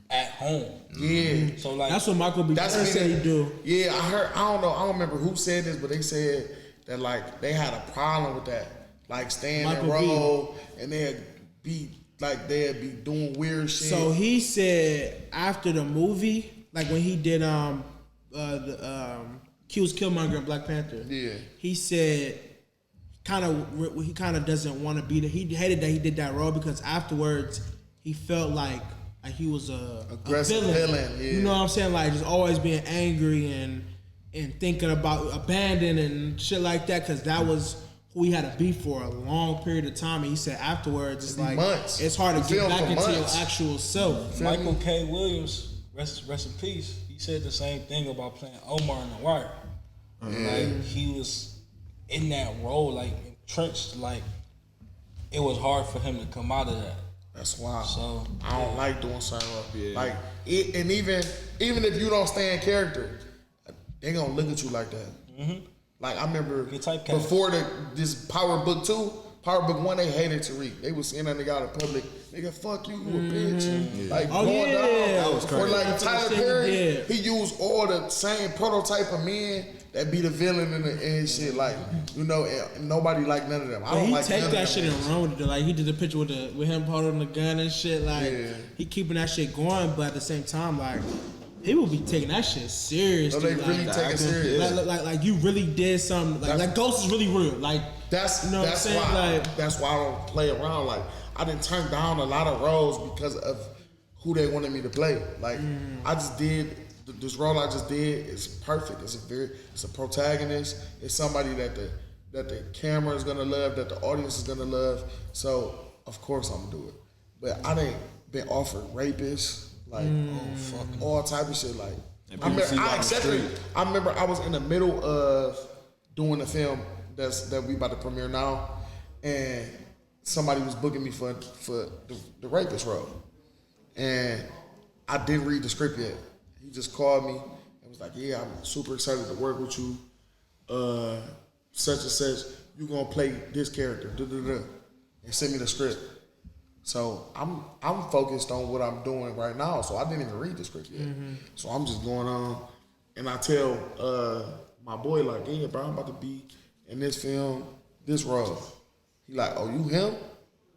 at home. Yeah. So like that's what Michael B. Jordan said he do. Yeah, I heard. I don't remember who said this, but they said that like they had a problem with that, like staying in role, and they'd be doing weird shit. So he said after the movie, like when he did Q was Killmonger in Black Panther. Yeah. He said he kind of doesn't want to be there. He hated that he did that role because afterwards he felt like he was a aggressive villain. Yeah. You know what I'm saying? Like just always being angry and thinking about abandoning and shit like that because that was who he had to be for a long period of time. And he said afterwards, it's like months. it's hard to get back into your actual self. Michael K. Williams, rest in peace. He said the same thing about playing Omar in The Wire. Like he was in that role, like entrenched. Like it was hard for him to come out of that. That's why. So I don't like doing something like and even if you don't stay in character, they gonna look at you like that. Like I remember before this Power Book 2, Power Book 1, they hated Tariq. They was seeing that nigga out in public. Nigga, fuck you, you a bitch. Like going down. That was crazy. Or like Tyler Perry, he used all the same prototype of men that be the villain and shit. Like, you know, and nobody like none of them. I don't like none of them. He take that shit and run with it. Like he did the picture with him holding the gun and shit. Like he keeping that shit going, but at the same time, like people be taking that shit serious. No, they really take it serious. Like you really did something. Like Ghost is really real. Like that's you know what I'm saying? why Like that's why I don't play around. Like I didn't turn down a lot of roles because of who they wanted me to play. Like I just did this role I just did is perfect. It's a protagonist. It's somebody that the camera is gonna love, that the audience is gonna love. So of course I'm gonna do it. But I didn't been offered rapists. Like all type of shit. Like I accepted it. I remember I was in the middle of doing a film that we about to premiere now, and somebody was booking me for the rapist role, and I didn't read the script yet. He just called me and was like, "Yeah, I'm super excited to work with you. such and such, you gonna play this character, and send me the script. So I'm focused on what I'm doing right now. So I didn't even read the script yet. So I'm just going on, and I tell my boy like, yeah, bro, I'm about to be in this film, this role. He like, oh, you him?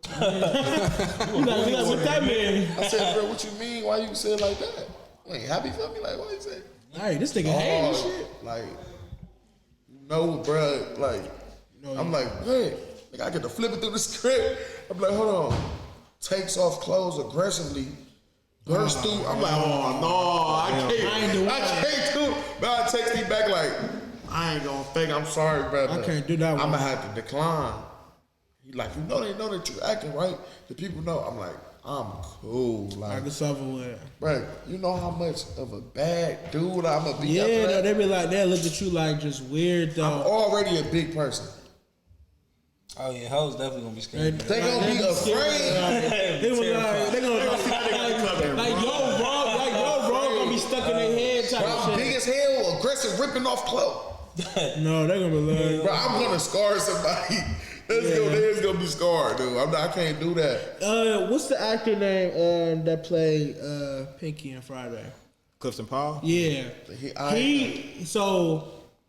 You like, what that mean? I said, bro, what you mean? Why you say it like that? You ain't happy for me? Like, why you say? Hey, this nigga hating shit. Like, no, bro. Like, I'm like, what? Like, I get to flip it through the script. I'm like, hold on. Takes off clothes aggressively, bursts through. I'm like, oh no, I can't do it. But I text me back like, I ain't gonna fake. I'm sorry, brother. I can't do that one. I'm gonna have to decline. He like, you know they know that you acting right. The people know. I'm like, I'm cool. I Like, can suffer with. bro, you know how much of a bad dude I'm gonna be. Yeah, after no, that? they be like, they look at you like just weird though. I'm already a big person. Oh yeah, hoes definitely gonna be scared. They gonna be afraid. They was like, they gonna like yo, bro, gonna be stuck in their head type Bro, of I'm shit. big as hell, aggressive, ripping off clothes. No, they're gonna be like, Bro, I'm gonna scar somebody. There's gonna be scarred, dude. I can't do that. what's the actor name that played Pinky and Friday? Clifton Powell? Yeah,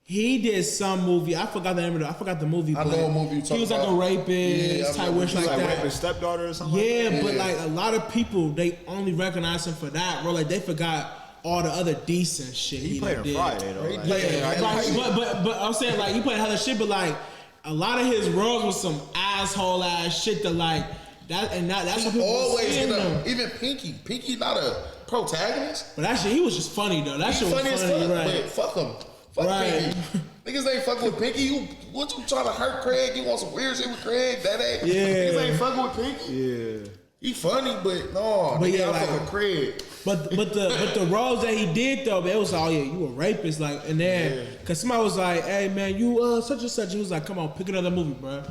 he did some movie. I forgot the name of it. I forgot the movie. I know a movie you talking He was like about. a rapist type wish like Like that. raping stepdaughter or something? Yeah, like that? but like a lot of people, they only recognize him for that role. Like they forgot all the other decent shit He he played done on did. Friday though. Like, Right, but I'm saying like he played other shit, but like a lot of his roles was some asshole ass shit that like that, and that's what people Always seeing get him. up. Even Pinky. Pinky not a protagonist. But that shit, he was just funny though. That He shit was funny as funny, fuck. right? But fuck him. Fuck Right. Pinky. Niggas ain't fucking with Pinky. What you trying to hurt Craig? You want some weird shit with Craig? That ain't. Yeah. Niggas ain't fucking with Pinky. yeah. He funny, but no. But Nigga, yeah, I like- fuck with Craig. But the roles that he did though, man, it was like, oh yeah, you a rapist, like, and then cause somebody was like, hey man, you such and such. He was like, come on, pick another movie, bro.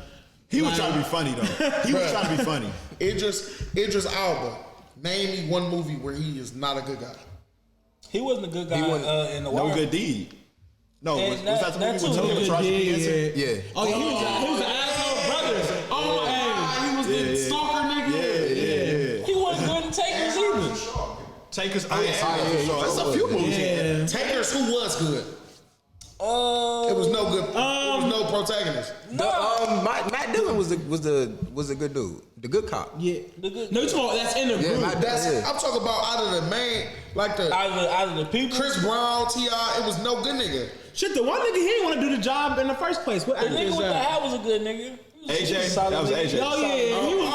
He was Like- trying to be funny though. He was trying to be funny. Idris Alba. Name me one movie where he is not a good guy. He wasn't a good guy in the No Wire. Good Deed. No, And was that- that the that movie too, with Good Taraji P. Henson? Yeah. Oh yeah, he was an asshole brother. Oh hey, He was the stalker nigga. Yeah. He wasn't good in Takers either. Takers. Oh yeah. That's a few movies. yeah. Takers, who was good? It was no good. It was no protagonist. Matt Dillon was a good dude, the good cop. Yeah. The good- No, you talking about that's in the Yeah, group. Matt That's Dillon. I'm talking about out of the main, like the Out of the people, Chris Brown, T.I. It was no good nigga. Shit, the one nigga he didn't want to do the job in the first place. What the actor nigga is with the that? hat was a good nigga. AJ. That was AJ. Oh yeah, he was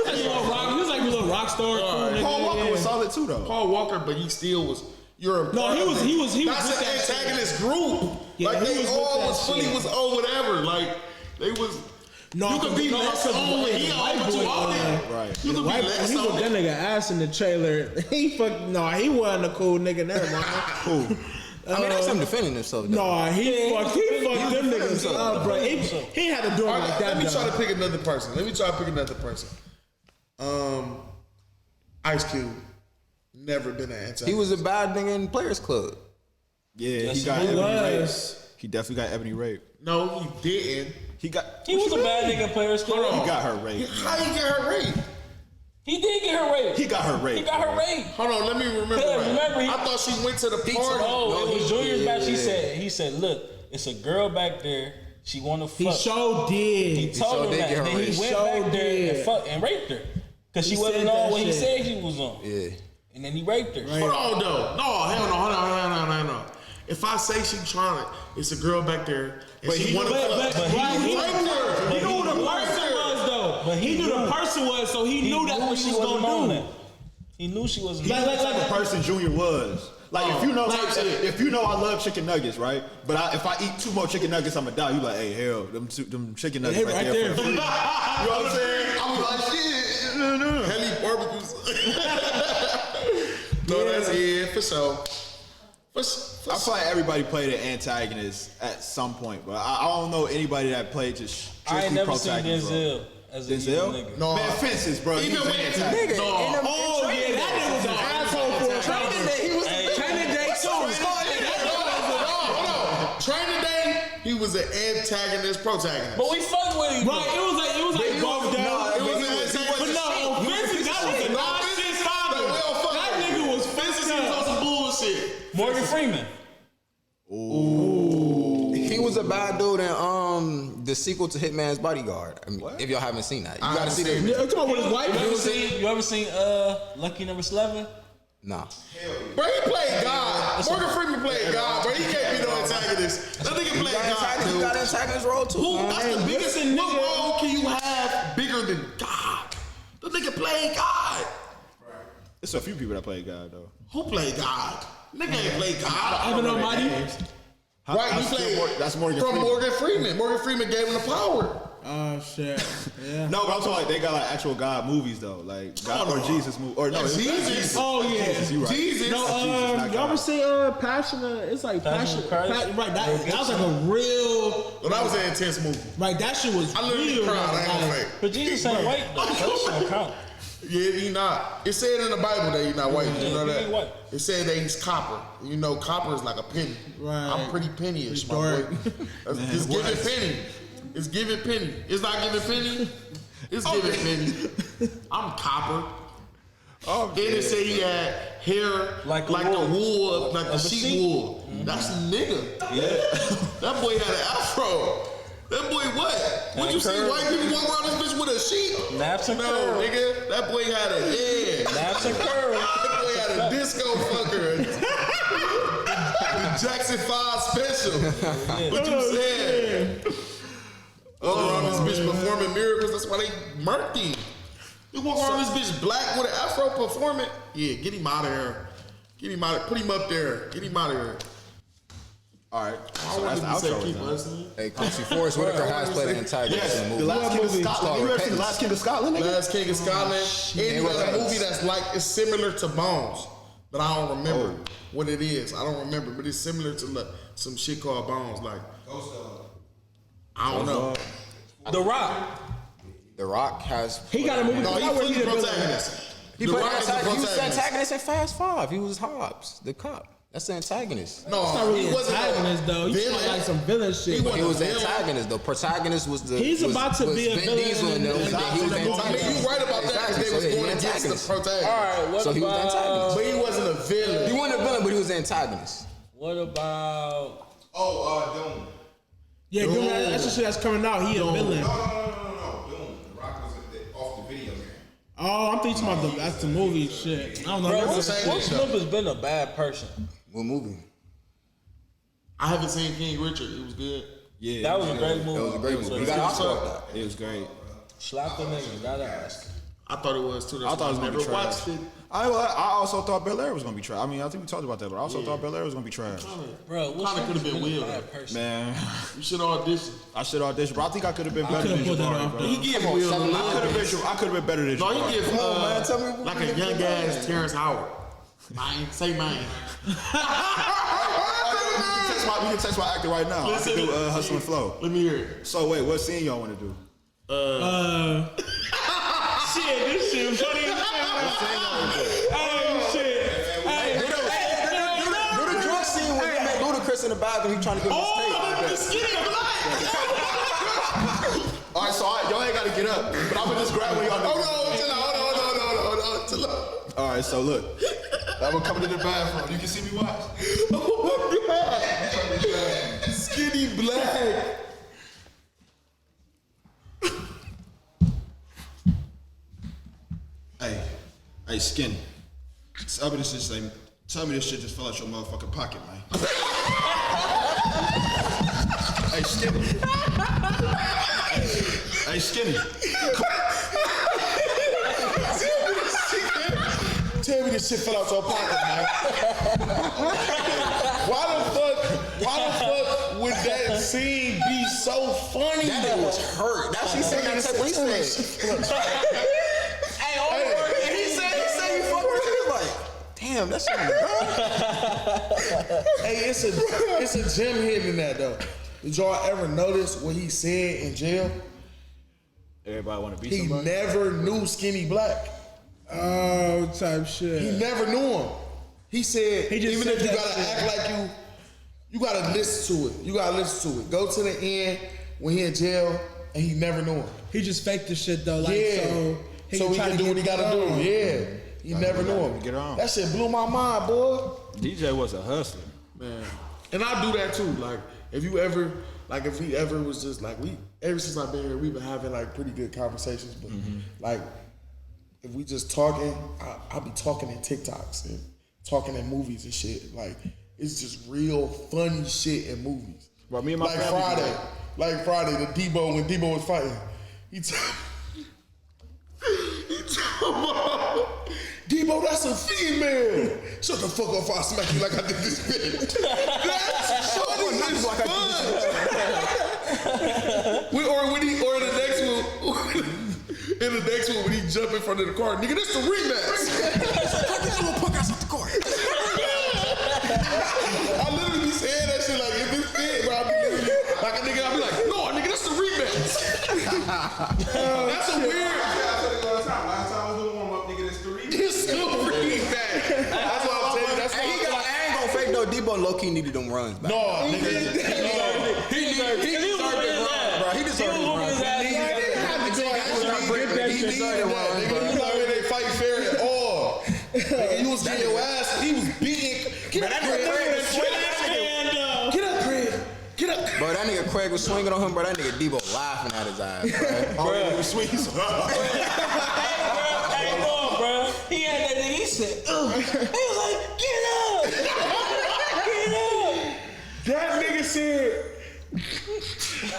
like a little rock. He was like a little rock star. Cool nigga, Paul Walker yeah. was solid too though. Paul Walker, but he still was. You're a No, he was That's with an that shit. antagonist group. Yeah, like he they was with all that was fully shit. was on whatever. Like they was. No, You could be less on when he on, but you on it. Right. You could be White, less he on was that it. nigga ass in the trailer. He he wasn't a cool nigga. Never mind. Who? I mean, that's him defending himself. Though. No, he fucked them niggas himself. up, bro. He had to do it All like right, that. let me try though. to pick another person. Ice Cube. Never been an antagonist. He was a bad nigga in Players Club. Yeah, he got he Ebony Rape. was. He definitely got Ebony Rape. No, he didn't. He got. He was a bad nigga in Players Club. He got her raped. How he get her raped? He did get her raped. He got her raped. He got her raped. Hold on, let me remember. Yeah, right. remember he- I thought she went to the party. No, it was Junior's yeah, back. yeah. He said, look, it's a girl back there. She want to He fuck. sure did. He told sure her did that. get her Then he raped. went Sure back there did. and fucked and raped her. Because she He wasn't said on that what he shit. said she was on. Yeah. And then he raped her. Hold on, though. No, hell no, hold on. If I say she trying to, it's a girl back there, and she want to fuck. But he knew who the person was though. But he knew the person was, so he knew that's what she was wasn't gonna on do. that. He knew she wasn't. Like The person Junior was. Like if you know, if you know I love chicken nuggets, right? But if I eat 2 more chicken nuggets, I'ma die. You like, hey, hell, them chicken nuggets They right, right there. there. For free. You know what I'm saying? I was like, shit. No. Helly barbecues. No, that's it for sure. I feel like everybody played an antagonist at some point, but I don't know anybody that played just I ain't strictly never seen protagonist. Denzel as a Denzel? nigga. No. Man, Fences, bro. Even He was an when antagonist. Oh yeah, that nigga was an asshole for a Training Day, he was Training Day too. Hold on. Training Day, he was an antagonist, protagonist. But we fuck with him. Right, it was like both down. It was an antagonist. But no, offensive, that was a non-shit father. That nigga was Fences, he was on some bullshit. Morgan Freeman. He was a bad dude in the sequel to Hitman's Bodyguard. I mean, if y'all haven't seen that, you gotta see that. You talking about with his wife? You ever seen Lucky Number 11? Nah. Bro, he played God. Morgan Freeman played God, but he can't be no antagonist. That nigga played God, He dude. got an antagonist role too. That's the biggest in what role can you have bigger than God? The nigga played God. It's a few people that play God though. Who played God? Nigga ain't played God. Evan Almighty? Right, he played That's Morgan from Freeman. Morgan Freeman. Morgan Freeman gave him the power. Oh shit. Yeah. No, but I'm talking like they got like actual God movies though, like God or Jesus movie or no, it's Jesus. Oh yeah. Jesus, you right. Jesus. No, not y'all God. ever seen Passion? It's like Passion of Christ? Right, that was like a real. Well, that was an intense movie. Like that shit was I literally real. cried. I ain't gonna Like, fake. But Jesus ain't white though. That shit don't count. Yeah, he not. It said in the Bible that he's not white. You know he that? ain't white. It said that he's copper. You know, copper is like a penny. Right. I'm pretty penny-ish, my Dark. boy. It's giving penny. It's giving penny. It's not giving penny. It's giving penny. I'm copper. Oh, Then it said he had hair Like like a the wool. wool, like the Of a sheep sheep. wool. That's a nigga. Yeah. That boy had an afro. That boy what? Would you see curl. white people walk around this bitch with a sheep? Naps and No, curl. nigga. That boy had a head. Naps and curl. That boy had a disco fucker. The Jackson 5 special. What you said? Walk around this bitch performing miracles. That's why they murked him. You walk around this bitch black with an afro performing. Yeah, get him out of here. Get him out. Put him up there. Get him out of here. all right. I So that's wanted the to say outro. keep then. listening. Hey, Quincy Forrest Whitaker has played an antagonist in the movie. The Last King of It's Scotland. called You ever seen The Repentance. Last King of Scotland? Nigga? Last King of Scotland. And he got a movie that's like it's similar to Bones, but I don't remember what it is. I don't remember, but it's similar to some shit called Bones. Like I don't know. The Rock. The Rock has. He got a movie. No, I he where fully the villain. protagonist. He The played Rock is the he was the protagonist. antagonist in Fast Five. He was Hobbs, the cop. That's the antagonist. No, It's not really he wasn't antagonist though. He's villain. like some villain shit. He He was the villain. antagonist. The protagonist was the. He's was, about to was be a Vin villain Diesel and them, in and then he was the I mean, antagonist. you right about that because they was Exactly. So, going yeah, against the antagonist. protagonist. All right, what So he was the antagonist. But he wasn't a villain. He wasn't a villain, but he was the antagonist. What about Doom. Yeah, Doom, that's the shit that's coming out. He a villain. No. Doom. The Rock was off the video game. Oh, I'm thinking about that's the movie shit. I don't know. Bro, That's Will the same same. Smith has been a bad person. What movie? I haven't seen King Richard. It was good. Yeah, That was a great movie. It was a great movie. He got an Oscar for that. It was great. Slap the nigga. Gotta ask. I thought it was too. I thought it was gonna be never trash. watched it. I also thought Bel Air was gonna be trash. I mean, I think we talked about that, but I also thought Bel Air was gonna be trash. Bro, Will Kinda Smith could've has been been a Will. bad person. Man, You should audition. I should audition, but I think I could have been better could've than pulled that Jabari, off, bro. though. He give on, Will. seven a minutes. little I could have been better than No, Jabari. he give man, tell me what like we a can young do. ass Terrence Howard. Mine, say mine. We can text my actor right now. I can do Hustle and Flow. Let me hear it. So wait, what scene y'all want to do? Shit, this shit funny as shit. Hey, shit. Hey, Do the drug scene when they met Ludacris in the bathroom. He trying to get him Oh, the his skinny black. All right, so y'all ain't got to get up, but I'm gonna just grab one of y'all. Hold on, chill out. All right, so look, I'm gonna come into the bathroom. You can see me watch. Oh my God. Skinny black. Hey, Skinny. Tell me this shit just fell out your motherfucking pocket, man. Hey, Skinny. Hey, Skinny. Tell me this shit fell out your pocket, man. Why the fuck would that scene be so funny? That nigga was hurt. That's he said that type. What he said? Hey, he said he fucked with you. Like, damn, that's something. Hey, it's a gem hidden in that though. Did y'all ever notice what he said in jail? Everybody want to beat He somebody? never knew Skinny Black. type shit. He never knew him. He said, He just even said if you that gotta shit. act like you You gotta listen to it. Go to the end when he in jail and he never knew him. He just faked the shit though. Like, So he can do what he gotta do. Yeah. He never knew him. Get on. That shit blew my mind, boy. DJ was a hustler. Man. And I do that too. Like, if we ever was just like, ever since I've been here, we've been having like pretty good conversations. But like, if we just talking, I'll be talking in TikToks and talking in movies and shit. Like, it's just real funny shit in movies. Bro, me and my like family Friday, when Debo was fighting, he told Debo, that's a female. Shut the fuck up before I smack you like I did this bitch. That's funny as fuck. Or in the next one, when he jump in front of the car, nigga, this the rematch. Get this little punk ass out the car. I literally be saying that shit like, if it's fit, bro, I be literally, like a nigga, I be like, no, nigga, that's the rematch. That's a weird. Last time I was doing warm-up, nigga, this the rematch. It's still a rematch. That's what I'm telling you. That's why I ain't gonna fake though. Debo low-key needed them runs back. no, nigga. He deserved it, bro. He deserved it, bro. He deserved it, bro. Nigga, you not ready to fight fair at all. Nigga, you was getting your ass. He was beating. Get up, Craig. Bro, that nigga Craig was swinging on him, bro. That nigga Debo laughing at his ass, bro. He was swinging so hard. Hey, bro. He had that nigga. He said, ugh. He was like, get up. That nigga said.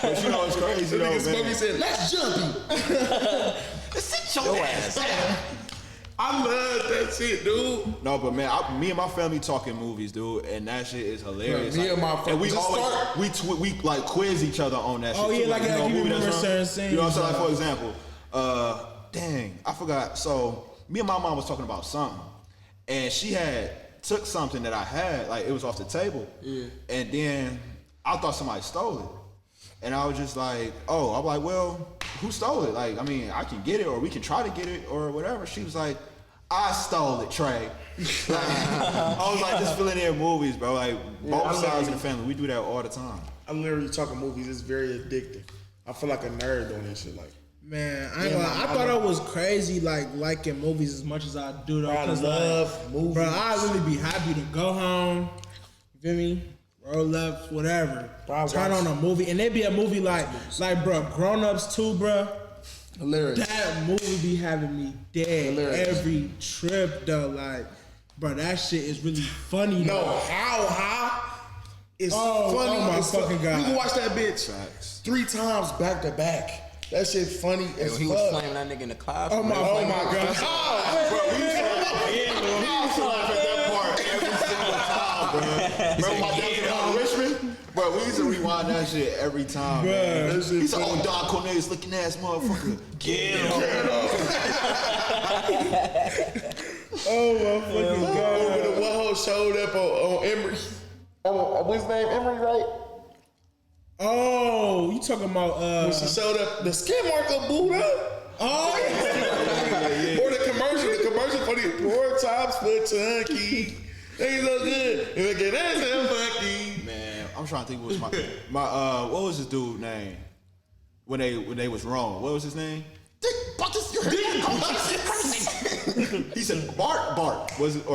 But you know it's crazy though, Nigga Smokey man. said, let's jump you. Sit your ass. I love that shit, dude. No, but man, me and my family talking movies, dude, and that shit is hilarious. Yeah, me and my family. and we Just always we like quiz each other on that. Oh, shit yeah, too. like, you know, you movie remember that's certain on. scenes. You know what I'm saying? Like, for example, dang, I forgot. So me and my mom was talking about something, and she had took something that I had, like it was off the table, and then I thought somebody stole it. And I was just like, oh, I'm like, well, who stole it? Like, I mean, I can get it, or we can try to get it, or whatever. She was like, I stole it, Trey. Like, I was like, just filling in movies, bro. Like, both sides of the family, we do that all the time. I'm literally talking movies. It's very addictive. I feel like a nerd doing that shit. Like, Man, I ain't gonna lie. I thought it was crazy, like liking movies as much as I do though. I love movies. Bro, I really be happy to go home. You feel me? Roll up, whatever. Bro, Turn on a movie, and it be a movie like bro, Grown Ups 2, bro. hilarious. That movie be having me dead Hilarious. every trip though. Like, bro, that shit is really funny. No, though. how? It's Oh, funny. oh my It's fucking God. You can watch that bitch Facts. 3 times back to back. That shit funny as He was fuck. flaming that nigga in the class. Oh my god. Bro, we used to laugh at that part every single time, bro. Remember my dad in Richmond? Bro, we used to rewind that shit every time, man. that shit He said, funny. oh, Don Cornelius looking ass motherfucker. Get him. Oh my fucking god. When the one hoe showed up on Emory. What's his name? Emory, right? Oh, you talking about When she showed up, the skin mark of Buddha. Oh, Or the commercial for the poor tops for Chunky. They so good. And look at that, so funky. Man, I'm trying to think what was my what was this dude name? When they was wrong. What was his name? Dick Buckets, you're Dick Buckets. He said Bart. Was it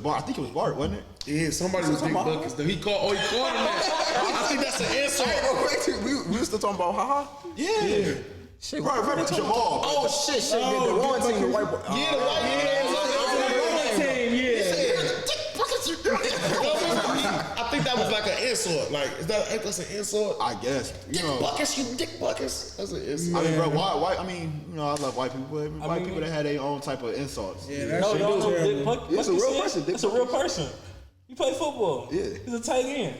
Bart? I think it was Bart, wasn't it? Yeah, somebody was Dick Buckets. Though. He called him that. I think that's an insult. We were still talking about haha? Yeah. Shit, Right, Jamal. Oh shit, the one team, the white boy. Yeah, the white team, yeah. I think that was like an insult. Like, that's an insult? I guess. You know. Buckets, you Dick Buckets. That's an insult. I mean, bro, why? I mean, you know, I love white people, but white people that had their own type of insults. Yeah, that No, shit no, was no. terrible. Dick Buck, It's a real person, Dick It's a real person. You play football. Yeah. He's a tight end.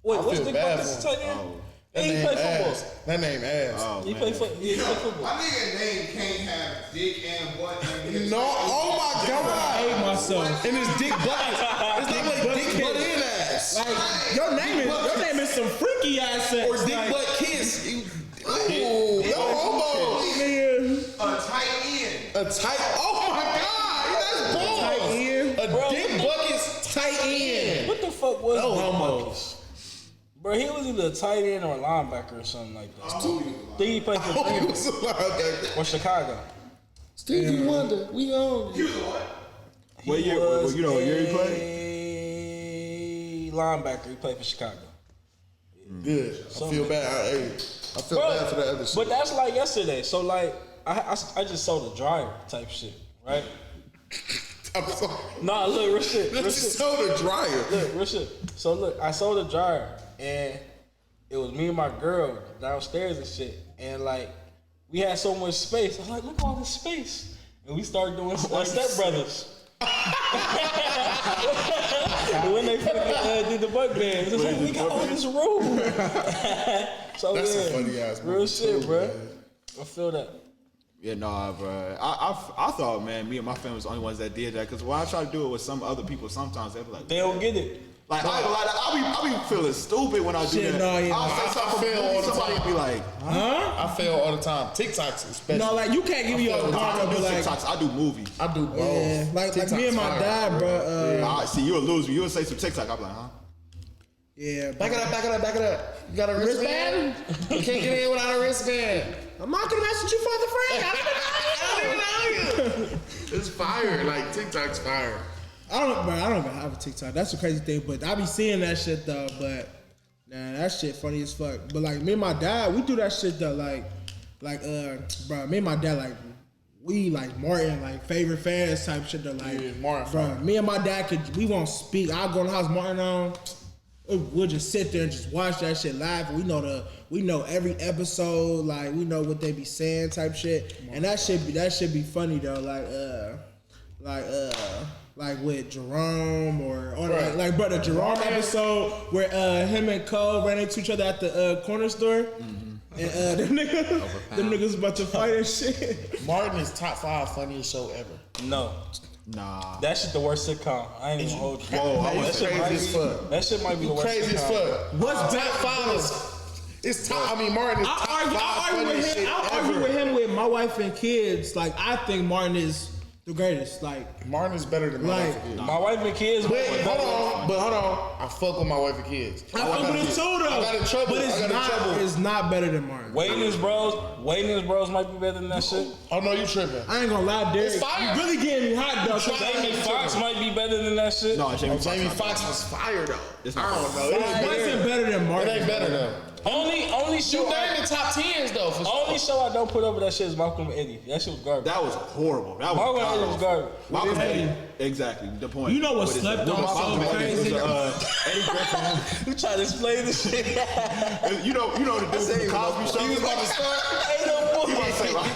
Wait, what's feel Dick bad Buckets' for him. tight end? That He name play football. ass. That name ass. Oh, He man. play football. Yeah, he play football. My nigga name can't have dick and butt and No, oh my I god. hate myself. And it's Dick Buckets. It's not like Dick Butt in ass. Like, your name is some freaky ass sex. Or Dick like, Butt Kiss. Ooh, no homo. a tight end. A tight, oh my god. That's balls. Tight end? A Dick Buckets tight end. What the fuck was No Dick homo. Buckets? Bro, he was either a tight end or a linebacker or something like that. I think he played for Green Bay or Chicago. Stevie Wonder, we own you. What year? You know what year he played? Linebacker. He played for Chicago. Good. I feel bad. I feel bad for that other shit. But that's like yesterday. So like, I just sold a dryer type shit, right? Nah, look, real shit. You sold a dryer. Look, real shit. So look, I sold a dryer, and it was me and my girl downstairs and shit, and like we had so much space. I was like, look at all this space, and we started doing Step Brothers. When they did the buck bands, it's like we got all this room. So that's a funny ass real shit, bro. I feel that. Yeah, nah, bro. I thought, man, me and my family was the only ones that did that. Because when I try to do it with some other people, sometimes they be like, they don't get it. Like, I be feeling stupid when I do that. No, yeah. I'll say something I fail all the somebody time. be like, I fail all the time. TikToks especially. No, like you can't give me a I bar don't do but like, TikToks, I do movies. I do both. yeah, like me and my TikTok's dad, fire, bro. See, you'll lose me. You'll say some TikTok. I'll be like, huh? Yeah, Back it up. You got a wristband? You can't get in without a wristband. I'm not gonna mess with you for the friend. I don't even know you. It's fire. Like TikTok's fire. I don't even have a TikTok. That's the crazy thing. But I be seeing that shit though. But nah, that shit funny as fuck. But like me and my dad, we do that shit though. Bro, me and my dad like we like Martin like favorite fans type shit though. Like Yeah, Martin bro, fan. me and my dad we won't speak. I'll go in the house Martin on. We'll just sit there and just watch that shit live. We know every episode. Like we know what they be saying type shit. And that should be funny though. Like with Jerome or Right. like bro, the Jerome episode where him and Cole ran into each other at the corner store, and them niggas about to fight and shit. Martin is top 5 funniest show ever. No. Nah. That shit the worst sitcom. I ain't even hold you. Whoa, I It's was crazy might as be- fuck. That shit might be the worst Crazy as sitcom. fuck. What's top 5 is? It's top. I mean, Martin is top 5 I funniest shit argue with him with my wife and kids. Like I think Martin is the greatest. Like Martin is better than my Like- wife and kids. My wife and kids. Hold on. I fuck with my wife and kids. I fuck with him too though. I got in trouble. But it's not better than Martin. Wayne and his bros might be better than that shit. Oh no, you tripping? I ain't gonna lie, Derek. It's fire. You really getting me hot though. Jamie Foxx might be better than that shit. No, Jamie Jamie Foxx. Foxx was fire though. It's not I don't know. Martin better than It Martin. ain't better though. Only show. You named the top 10s though. For Only show I don't put over that shit is Malcolm and Eddie. That shit was garbage. That was horrible. That was Malcolm and Eddie was garbage. Malcolm and Eddie. Exactly. The point. You know what is it? slept on Malcolm so and Eddie crazy? was, Eddie Griffin. You trying to explain this shit? You know the dude from the Cosby Show. He was about to start. Ain't no He boy. about to say, like,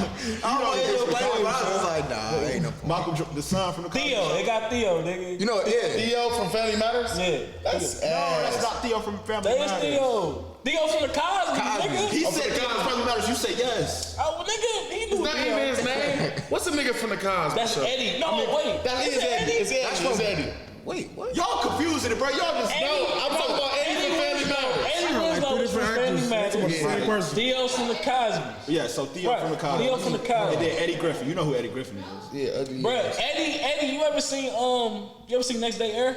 I was like, nah, ain't no. Malcolm, the son from the Cosby Theo, Show. they got Theo, nigga. You know, yeah. Theo from Family Matters. Yeah. That's No, that's not Theo from Family They is Matters. Theo. Theo from the Cosby, nigga. He said Theo from Family Matters. You say yes. Oh, nigga, he knew Not even his name. What's the nigga from the Cosby That's Show? Eddie. No, wait. That is it Eddie. It's Eddie. That's It's from- Eddie. Wait, what? Y'all confusing it, bro. Y'all just Eddie. No, I'm talking about Eddie from Family Matters. Eddie Winslow was from Family Matters. Theo's from the Cosby. Yeah, so Theo Right. from the Cosby. Theo from the Cosby. And then Eddie Griffin. You know who Eddie Griffin is. Yeah, ugly. Bruh, Eddie, you ever seen Next Day Air?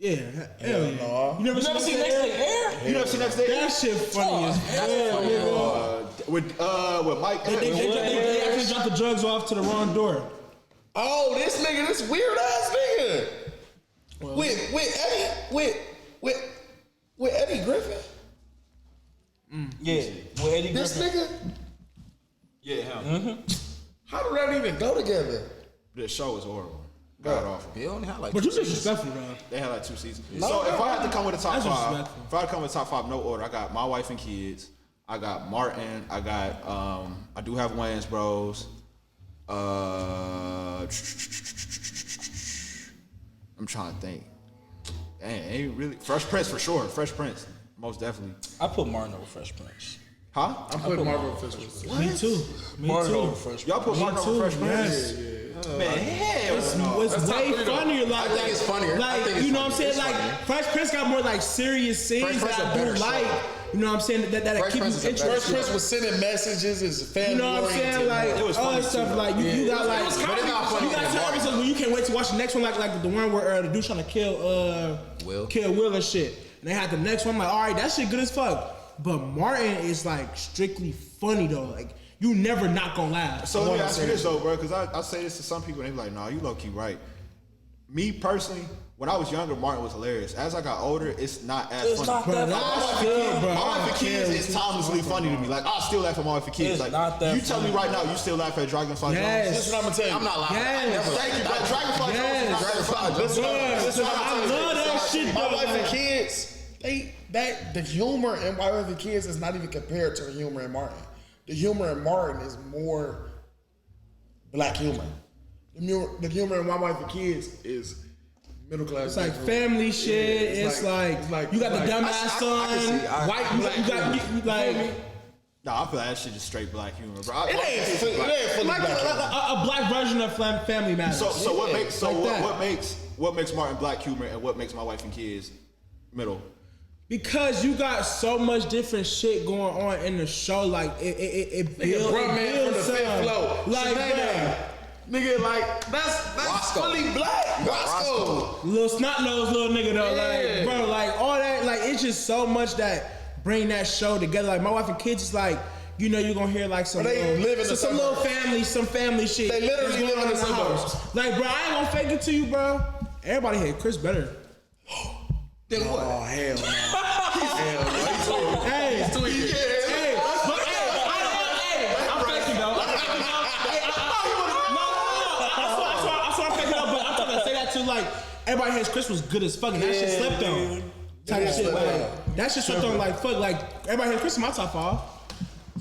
Yeah, hell yeah. no. You never You never seen Next Day Air? You never seen Next Day? That shit funny as hell, nigga. With Mike. They actually dropped the drugs off to the wrong door. Oh, this nigga, this weird ass nigga. With Eddie Griffin. Yeah, with Eddie This Griffin. nigga. Yeah, him. How did that even go together? The show is horrible. God awful. He only had like. But you disrespectful though. They had like 2 seasons. So if I had to come with a top That's 5, disrespectful. if I had to come with a top 5, no order, I got my wife and kids. I got Martin. I got I do have Wayne's Bros. I'm trying to think. Dang, ain't really Fresh Prince for sure. Fresh Prince, most definitely. I put Martin over Fresh Prince. Huh? I'm putting Marvel Fish. Me too. Me Martin too. over Fresh Prince. Y'all put Martin too, over Fresh Prince? yes. Man, hell no. It's way funnier. Like, I think it's funnier. I Like, think it's you know what I'm saying? funnier. Like, It's Fresh Prince got more like serious scenes Fresh Prince that a I do better like. show. You know what I'm saying? That Fresh keep you Prince is a better interested. Fresh Prince was sending messages as family You know what I'm saying? oriented. Like It was all funny that stuff. too. Like you got like But it's not funny you got than some episodes when you can't wait to watch the next one. Like the one where the dude trying to kill Will. Will and shit. And they had the next one. I'm like, all right, that shit good as fuck. But Martin is like strictly funny though. Like you never not gonna laugh. So let me ask you this though, bro, because I say this to some people and they be like, nah, you low key right. Me personally, when I was younger, Martin was hilarious. As I got older, it's not as funny. Not Bro, that that's good, bro. My Wife and Kids is timelessly funny to me. Like I still laugh at My Wife and Kids. It's Like not that you tell me funny. right now, you still laugh at Dragonfly Yes. Jones. This is what I'm gonna tell you. I'm not laughing. Yes. Thank you, bro. Dragonfly Yes. Jones. Dragonfly Jones. I love that shit My though. Wife and Like, Kids, the humor in My Wife and Kids is not even compared to the humor in Martin. The humor in Martin is more black humor. The humor in My Wife and Kids is middle class. It's like family shit. It's like you got the dumbass son, white. You got like Nah, I feel like that shit is straight black humor, bro. It ain't fully black humor. a black version of Family Matters. So what makes Like that. what makes Martin black humor and what makes My Wife and Kids middle? Because you got so much different shit going on in the show, like it builds. Bruh, man, from the something. fifth floor. Like, Shanae, nigga, like that's Roscoe. fully black. Roscoe. little snot nose little nigga though, Yeah. like bro, like all that, like it's just so much that bring that show together. Like My Wife and Kids is like, you know, you're gonna hear like some But they live in the some little suburbs. family shit. They literally that's going live in on the suburbs. house. Like bro, I ain't gonna fake it to you, bro. Everybody hate Chris better. Then what? Oh hell no. Hey, He's tweaking. hey, but I'm faking though. That's what I'm faking up, but I'm trying to say that too. Like everybody hates Chris was good as fuck, and that shit slept on. Type Yeah, shit, slept like on. that shit slept on like fuck. Like everybody hates Chris in my top 5.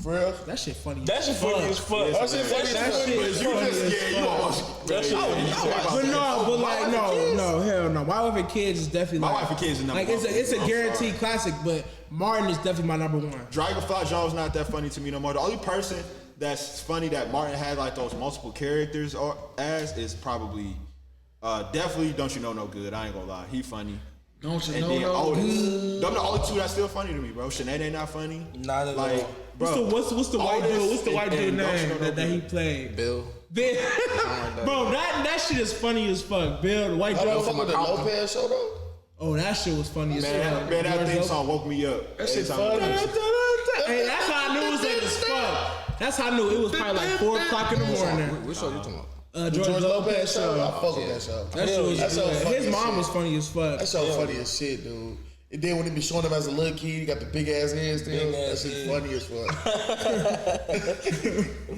For real? That shit funny. That shit funny as fuck. That shit funny as That fuck. shit is funny as fuck. That shit funny as fuck. But no, but like no, hell no. My Wife and Kids is definitely My like, Wife and Kids is number like one. it's a I'm guaranteed sorry. classic. But Martin is definitely my number 1. Dragonfly Jones not that funny to me no more. The only person that's funny that Martin had like those multiple characters as is probably definitely Don't You Know No Good. I ain't gonna lie, he funny. Don't you And know then no Otis. good? Them the only two that's still funny to me, bro. Sinead not funny. Not at like, all. bro. What's the white Otis dude? What's the white and dude Don't You Know name No that he Good. played? Bill. Bill. that. Bro, that shit is funny as fuck. Bill, the white I dude. don't fuck with the Lopez show though. Oh, that shit was funny as fuck. Man, that George theme Lopez. song woke me up. That shit Every time I funny. listen. Hey, that's how I knew it was late as fuck. That's how I knew it was probably like 4 o'clock in the morning. What show you talking about? George Lopez show. I show. fuck with that show. That shit was That show good. funny His as mom shit. was funny as fuck. That show funny as shit, dude. And then when they be showing him as a little kid, he got the big ass head still. Big That ass shit head. funny as fuck.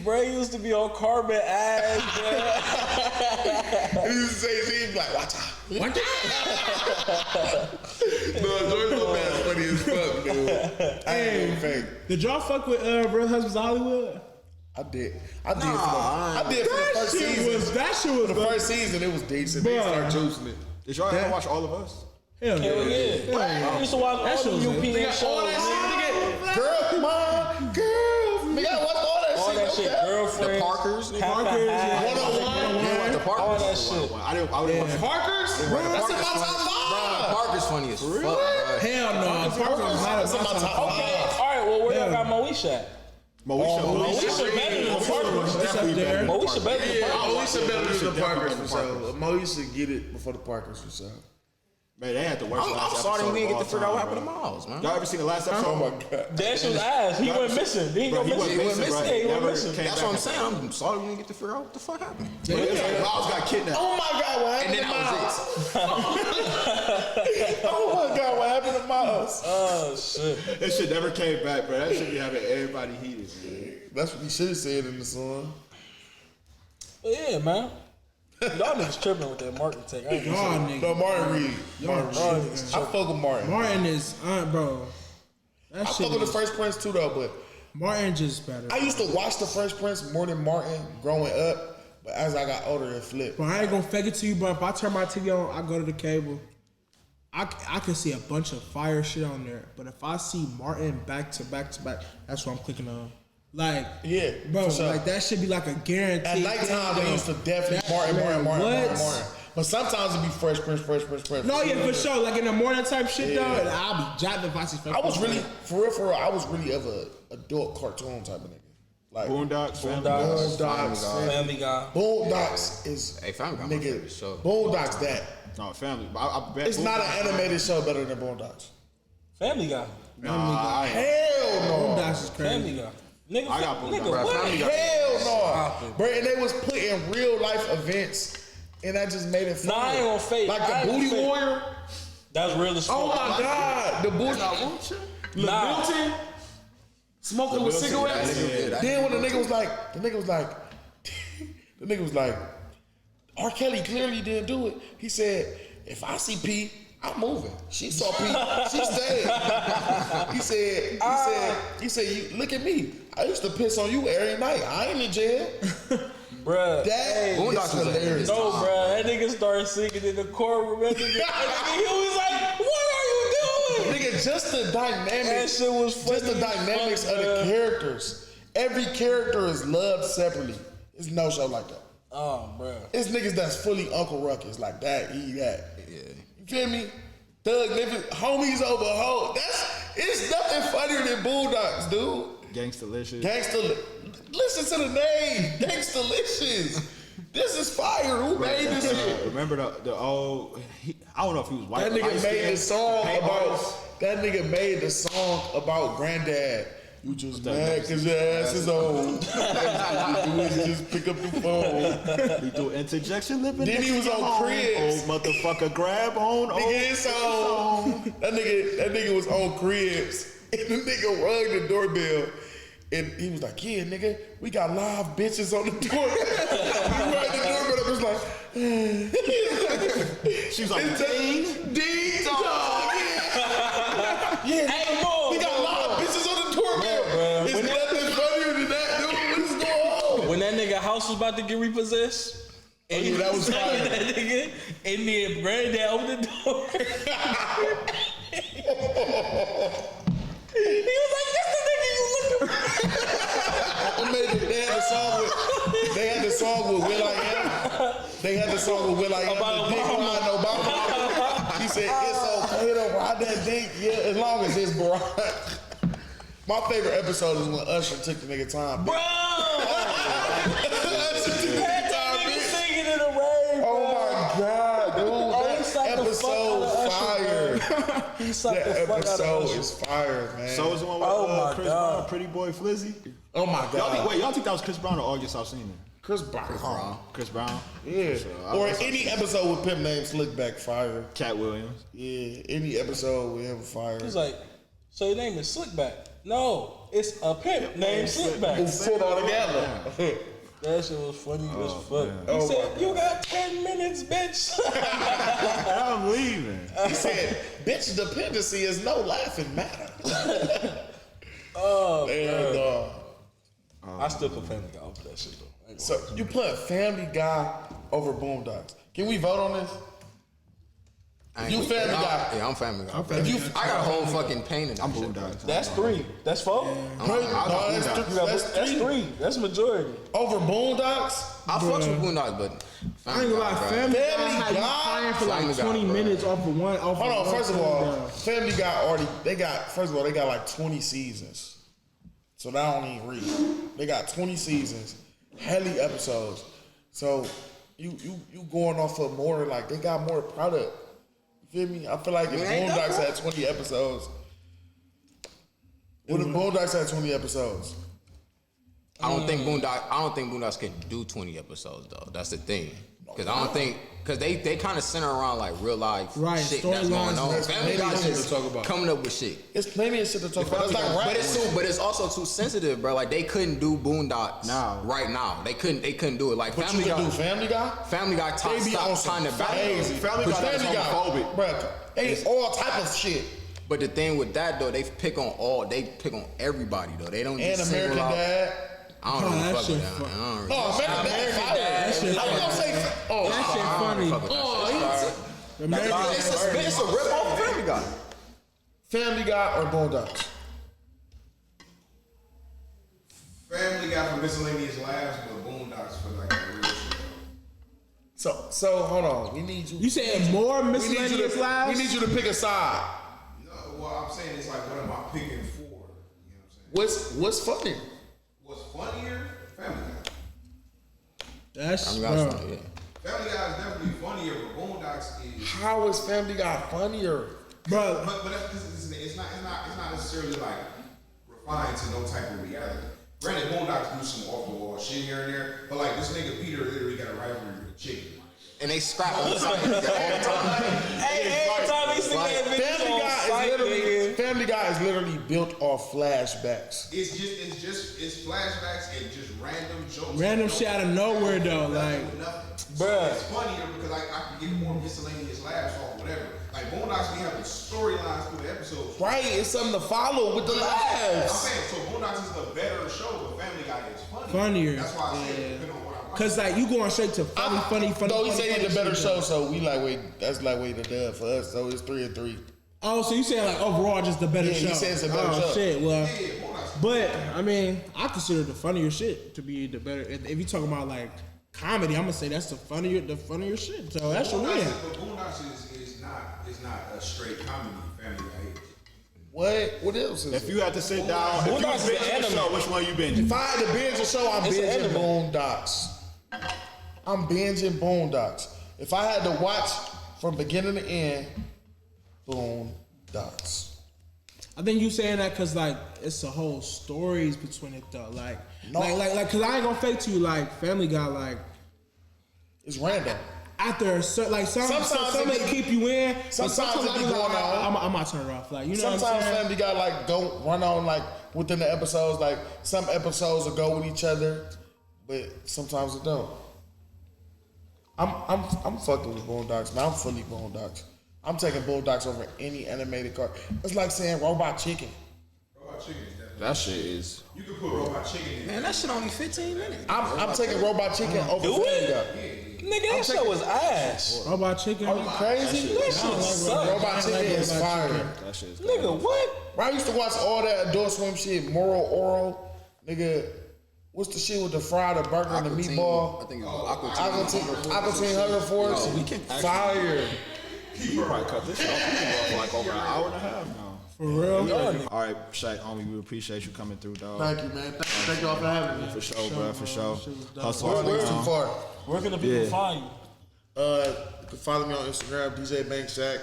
Bro used to be on carbon ass, bro. And he used to say shit, he be like, watch out. What the? No, George Lopez funny as fuck, dude. I ain't even fake. Did y'all fuck with Real Husbands of Hollywood? I did. I did for the first season. That shit was For the first season, it was decent. They Bruh. started juicing it. Did y'all ever watch All of Us? Hell Hell yeah. yeah. I used to watch That all shit was the good. UPN shows. All that shit, nigga. Girl, mom, girl. Nigga, I watched all that All shit. that shit, okay. girlfriend. The Parkers, nigga. Parkers, yeah. 101. The Parkers. All that shit. I didn't watch Parkers? That's in my top five. Parkers funny as fuck, bro. Hell no. Parker was not That's in my a top Okay, five. all right, well, where y'all Yeah. got Moesha at? Moesha better than the Parkers. That's up there. Moesha better than the Parkers. Moesha better than the Parkers for Parkers. sure. Moesha get it before the Parkers for sure. Man, they had the worst I'm last sorry episode we didn't of get to all figure out what time, happened to bro. Miles, man. Y'all ever seen the last episode? Oh my god. That shit was ass. He went missing. He Bro, go he went missing. missing, bro. Yeah, he went Never missing. came That's back what I'm up. saying. I'm sorry we didn't get to figure out what the fuck happened. Miles got kidnapped. Oh my god, what And happened then to that Miles? was it. Oh my god, what happened to Miles? Oh, shit. That shit never came back, bro. That shit be having everybody heated. Man. That's what he should have said in the song. But yeah, man. Y'all niggas tripping with that Martin take. I ain't gonna Y'all say. niggas. No, Martin Reed. Martin Reed. I fuck with Martin. Martin is, bro. That I shit fuck with the is, Fresh Prince too, though, but Martin just better. I used to watch the Fresh Prince more than Martin growing up, but as I got older, it flipped. But I ain't gonna fake it to you, bro. If I turn my TV on, I go to the cable. I can see a bunch of fire shit on there. But if I see Martin back to back to back, that's what I'm clicking on. Like, Yeah, bro, for sure. like that should be like a guarantee. At nighttime, they used to definitely Martin. But sometimes it'd be Fresh Prince. No, yeah, for sure. Like in the morning type shit, Yeah. though, and I'll be jotting if I see. I was really, for real, I was really of a adult cartoon type of nigga. Like Boondocks, Family Boondocks. Boondocks. Family Guy. Boondocks is Hey, Family Guy my nigga. favorite show. Boondocks that. No, Family. I bet It's not an Boondocks- animated show better than Boondocks. Family Guy. Hell no. Boondocks is crazy. Family Guy. Nigga, I got Boondocks. nigga, what? Family Guy. Hell Stop no. it. Bro, and they was putting real life events, and that just made it fun. Nah, I ain't gonna fake. Like I the ain't Booty gonna fake. Warrior. That's real as fuck. Oh my God. The Booty. Nah. Milton. Smoking with cigarettes. Then when the nigga was like, R. Kelly clearly didn't do it. He said, if I see P, I'm moving. She saw P, she stayed. He said, you look at me. I used to piss on you every night. I ain't in jail. Bruh. That Boondocks is was hilarious. No, bruh. That nigga started singing in the courtroom. That nigga, he was like, what are you doing? Nigga, just the That dynamics. shit was funny. Just the dynamics of the characters. Every character is loved separately. There's no show like that. Oh, bruh. It's niggas that's fully Uncle Ruckus, like that, he that. Yeah. You feel me? Thug niggas, homies over hoe. It's nothing funnier than Boondocks, dude. Gangsta-licious. Listen to the name, Gangsta-licious. This is fire. Who made this shit? Remember the old? I don't know if he was white. That or nigga light made skinned, the song paint about. artist. That nigga made the song about Granddad. You just mad cause your ass is old. Just pick up the phone. He do interjection living. Then he was on Cribs. Old motherfucker, grab on. Nigga, it's on. That nigga was on Cribs. And the nigga rung the doorbell. And he was like, yeah, nigga, we got live bitches on the doorbell. He rang the doorbell up, was like, She was like, ding, ding, dong. Yeah, Hey, bro, we got live bitches on the doorbell. It's nothing funnier than that, dude. What is going on? when that nigga house was about to get repossessed, and yeah, that was fire. that nigga, and then Granddad opened the door. He was like, "This the nigga you looking for." They had the song with Will I Am. They had the song with Will I Am. About the dick Obama. riding Obama. He said, it's okay to ride that dick, yeah, as long as it's broad. My favorite episode is when Usher took the nigga time. Bro! Usher took the Had nigga that time, nigga bitch. singing in the rain, Oh bro. my God, dude. Oh, he That slapped the fuck episode out of fire. Usher, he slapped That the fuck out of episode Usher. is fire, man. So is the one with Oh my Chris God. Brown, Pretty Boy Flizzy. Oh my God. Y'all think that was Chris Brown or August Alsina? Chris Brown. Chris Brown. Yeah. So, Or that's- any episode with Pimp named Slickback fire. Cat Williams. Yeah, any episode with him fire. He's like, so your name is Slickback? No, it's a pimp named Slickback. Put it all together. That shit was funny as fuck. man. He Oh, said, my you got 10 minutes, bitch. I'm leaving. He said, bitch, dependency is no laughing matter. Oh, And I still put Family Guy over that shit, though. I ain't gonna- so you put Family Guy over Boondocks. Can we vote on this? I ain't- You Family Guy. Yeah, I'm Family Guy. If you, I got a whole fucking painting. I'm Boondocks. That's 3. That's 4? No, that's That's 3. That's majority. over Boondocks. I fucks with Boondocks, but I ain't gonna lie, Family Guy Family had you Guy? crying for like Family Guy, 20 bro. minutes off of one. Hold on, first of all, Family Guy already, they got like 20 seasons. So that don't even read. They got 20 seasons, hella episodes. So you going off of more, like they got more product. You feel me? I feel like if ain't that Boondocks had 20 episodes, what if Boondocks had 20 episodes? I don't think Boondocks can do 20 episodes though. That's the thing. Because they kind of center around like real life Right, shit that's going storylines, on. there's Family plenty Guy of shit just to talk about. coming up with shit. It's plenty of shit to talk about. It's like rap. But it's also too sensitive, bro. Like they couldn't do Boondocks right now. They couldn't do it. Like But you Family can Guy. do Family Guy? Family Guy top They be on stop some kind of back. crazy. Family But Guy is homophobic. Bruh, they all type of shit. But the thing with that though, they pick on everybody though. They don't And just American single out. Dad. I don't really that fuck shit with that. fun. I don't really No, American Dad fire. shit How you gonna say? That shit funny. fuck with that shit. American It's a rip off Family Guy. Family Guy or Boondocks? Family Guy for miscellaneous laughs, but Boondocks for like the real shit. So hold on. We need you. You saying more we need you miscellaneous to, lives? we need you to pick a side. No, well, I'm saying it's like, what am I picking for? You know what I'm saying? What's funny? What's funnier? Family Guy. That's Family Guy's bro. funny, yeah. Family Guy is definitely funnier, but Boondocks is. How is Family Guy funnier? Bro. But it's not necessarily like refined to no type of reality. Granted, Boondocks do some off the wall shit here and there, but like this nigga Peter literally got a rivalry with a chicken. And they scrap all the time. All the time. Hey, every time he see that video, Family Guy is literally built off flashbacks. It's flashbacks and just random jokes. Random shit out of nowhere though, like. Bruh. It's funnier because I can get more miscellaneous laughs off whatever. Like Boondocks be having storylines through the episodes. Right, it's something to follow with the I'm laughs. saying, so Boondocks is the better show, but Family Guy is Funnier. That's why I said depending on what I watch. Cause like you going straight to funny. No, he said he's the better shit, show, though. so we like wait. That's like wait the dub for us. So it's 3-3. Oh, so you saying like overall just the better Yeah, show? he says the better show. Shit, well, Boondocks. but I mean, I consider the funnier shit to be the better. If you talking about like comedy, I'm gonna say that's the funnier shit. So that's your win. But Boondocks is not a straight comedy. Family Guy. What else is If it? you had to sit down, if you Boondocks is binge an the anime. show, which one you binging? If I had to binge a show, I'm It's an binging anime. Boondocks. I'm binging Boondocks. If I had to watch from beginning to end, Boondocks. I think you saying that because like it's a whole stories between it though. Like, No. like, cause I ain't gonna fake to you. Like Family Guy, like It's random. after a certain, like some Sometimes may keep you in. But sometimes it I be be like, going on. I'm gonna turn it off. Like you know Sometimes what I'm saying? Family Guy like don't run on like within the episodes. Like some episodes will go with each other, but sometimes it don't. I'm fucking with Boondocks, man. I'm fully Boondocks. I'm taking Boondocks over any animated car. It's like saying Robot Chicken. Robot Chicken is definitely. That shit is. You can put Robot Chicken in. Man, that shit only 15 minutes. I'm taking Robot Chicken over Do Family it? Guy. Nigga, that show was ass. Robot Chicken. Are you crazy? That shit sucked. Robot Chicken is fire. That shit is. Nigga, what? Bro, I used to watch all that Adult Swim shit, Moral Oral. Nigga, what's the shit with the fry, the burger, and the Aqua Teen. meatball? I think it was Aqua Teen Hunger Force. Fire. You probably cut this off. You can go for like over an hour and a half now. For real. All right, Shaq, homie, we appreciate you coming through, dog. Thank you, man. Thank y'all for having me. For sure, bro, for sure. Hustle Where off the too ground. far? Where can the people find you? You can follow me on Instagram, DjBankShaq.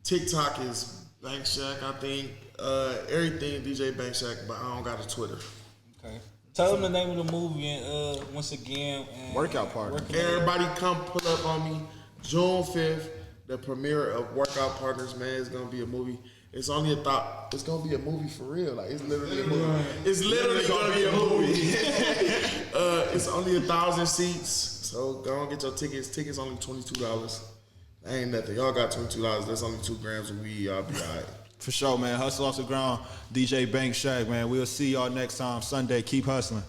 TikTok is BankShaq, I think. Everything DjBankShaq, but I don't got a Twitter. Okay. Tell them the name of the movie and once again. And Workout Partner. where can they- Everybody come pull up on me. June 5th, the premiere of Workout Partners, man. It's gonna be a movie. It's only a thought. It's gonna be a movie for real. Like it's literally a movie. It's literally gonna be a movie. It's only 1,000 seats, so go and get your tickets. Tickets only $22. That ain't nothing. Y'all got $22. That's only 2 grams of weed. Y'all be alright. For sure, man. Hustle off the ground. DjBankShaq, man. We'll see y'all next time Sunday. Keep hustling.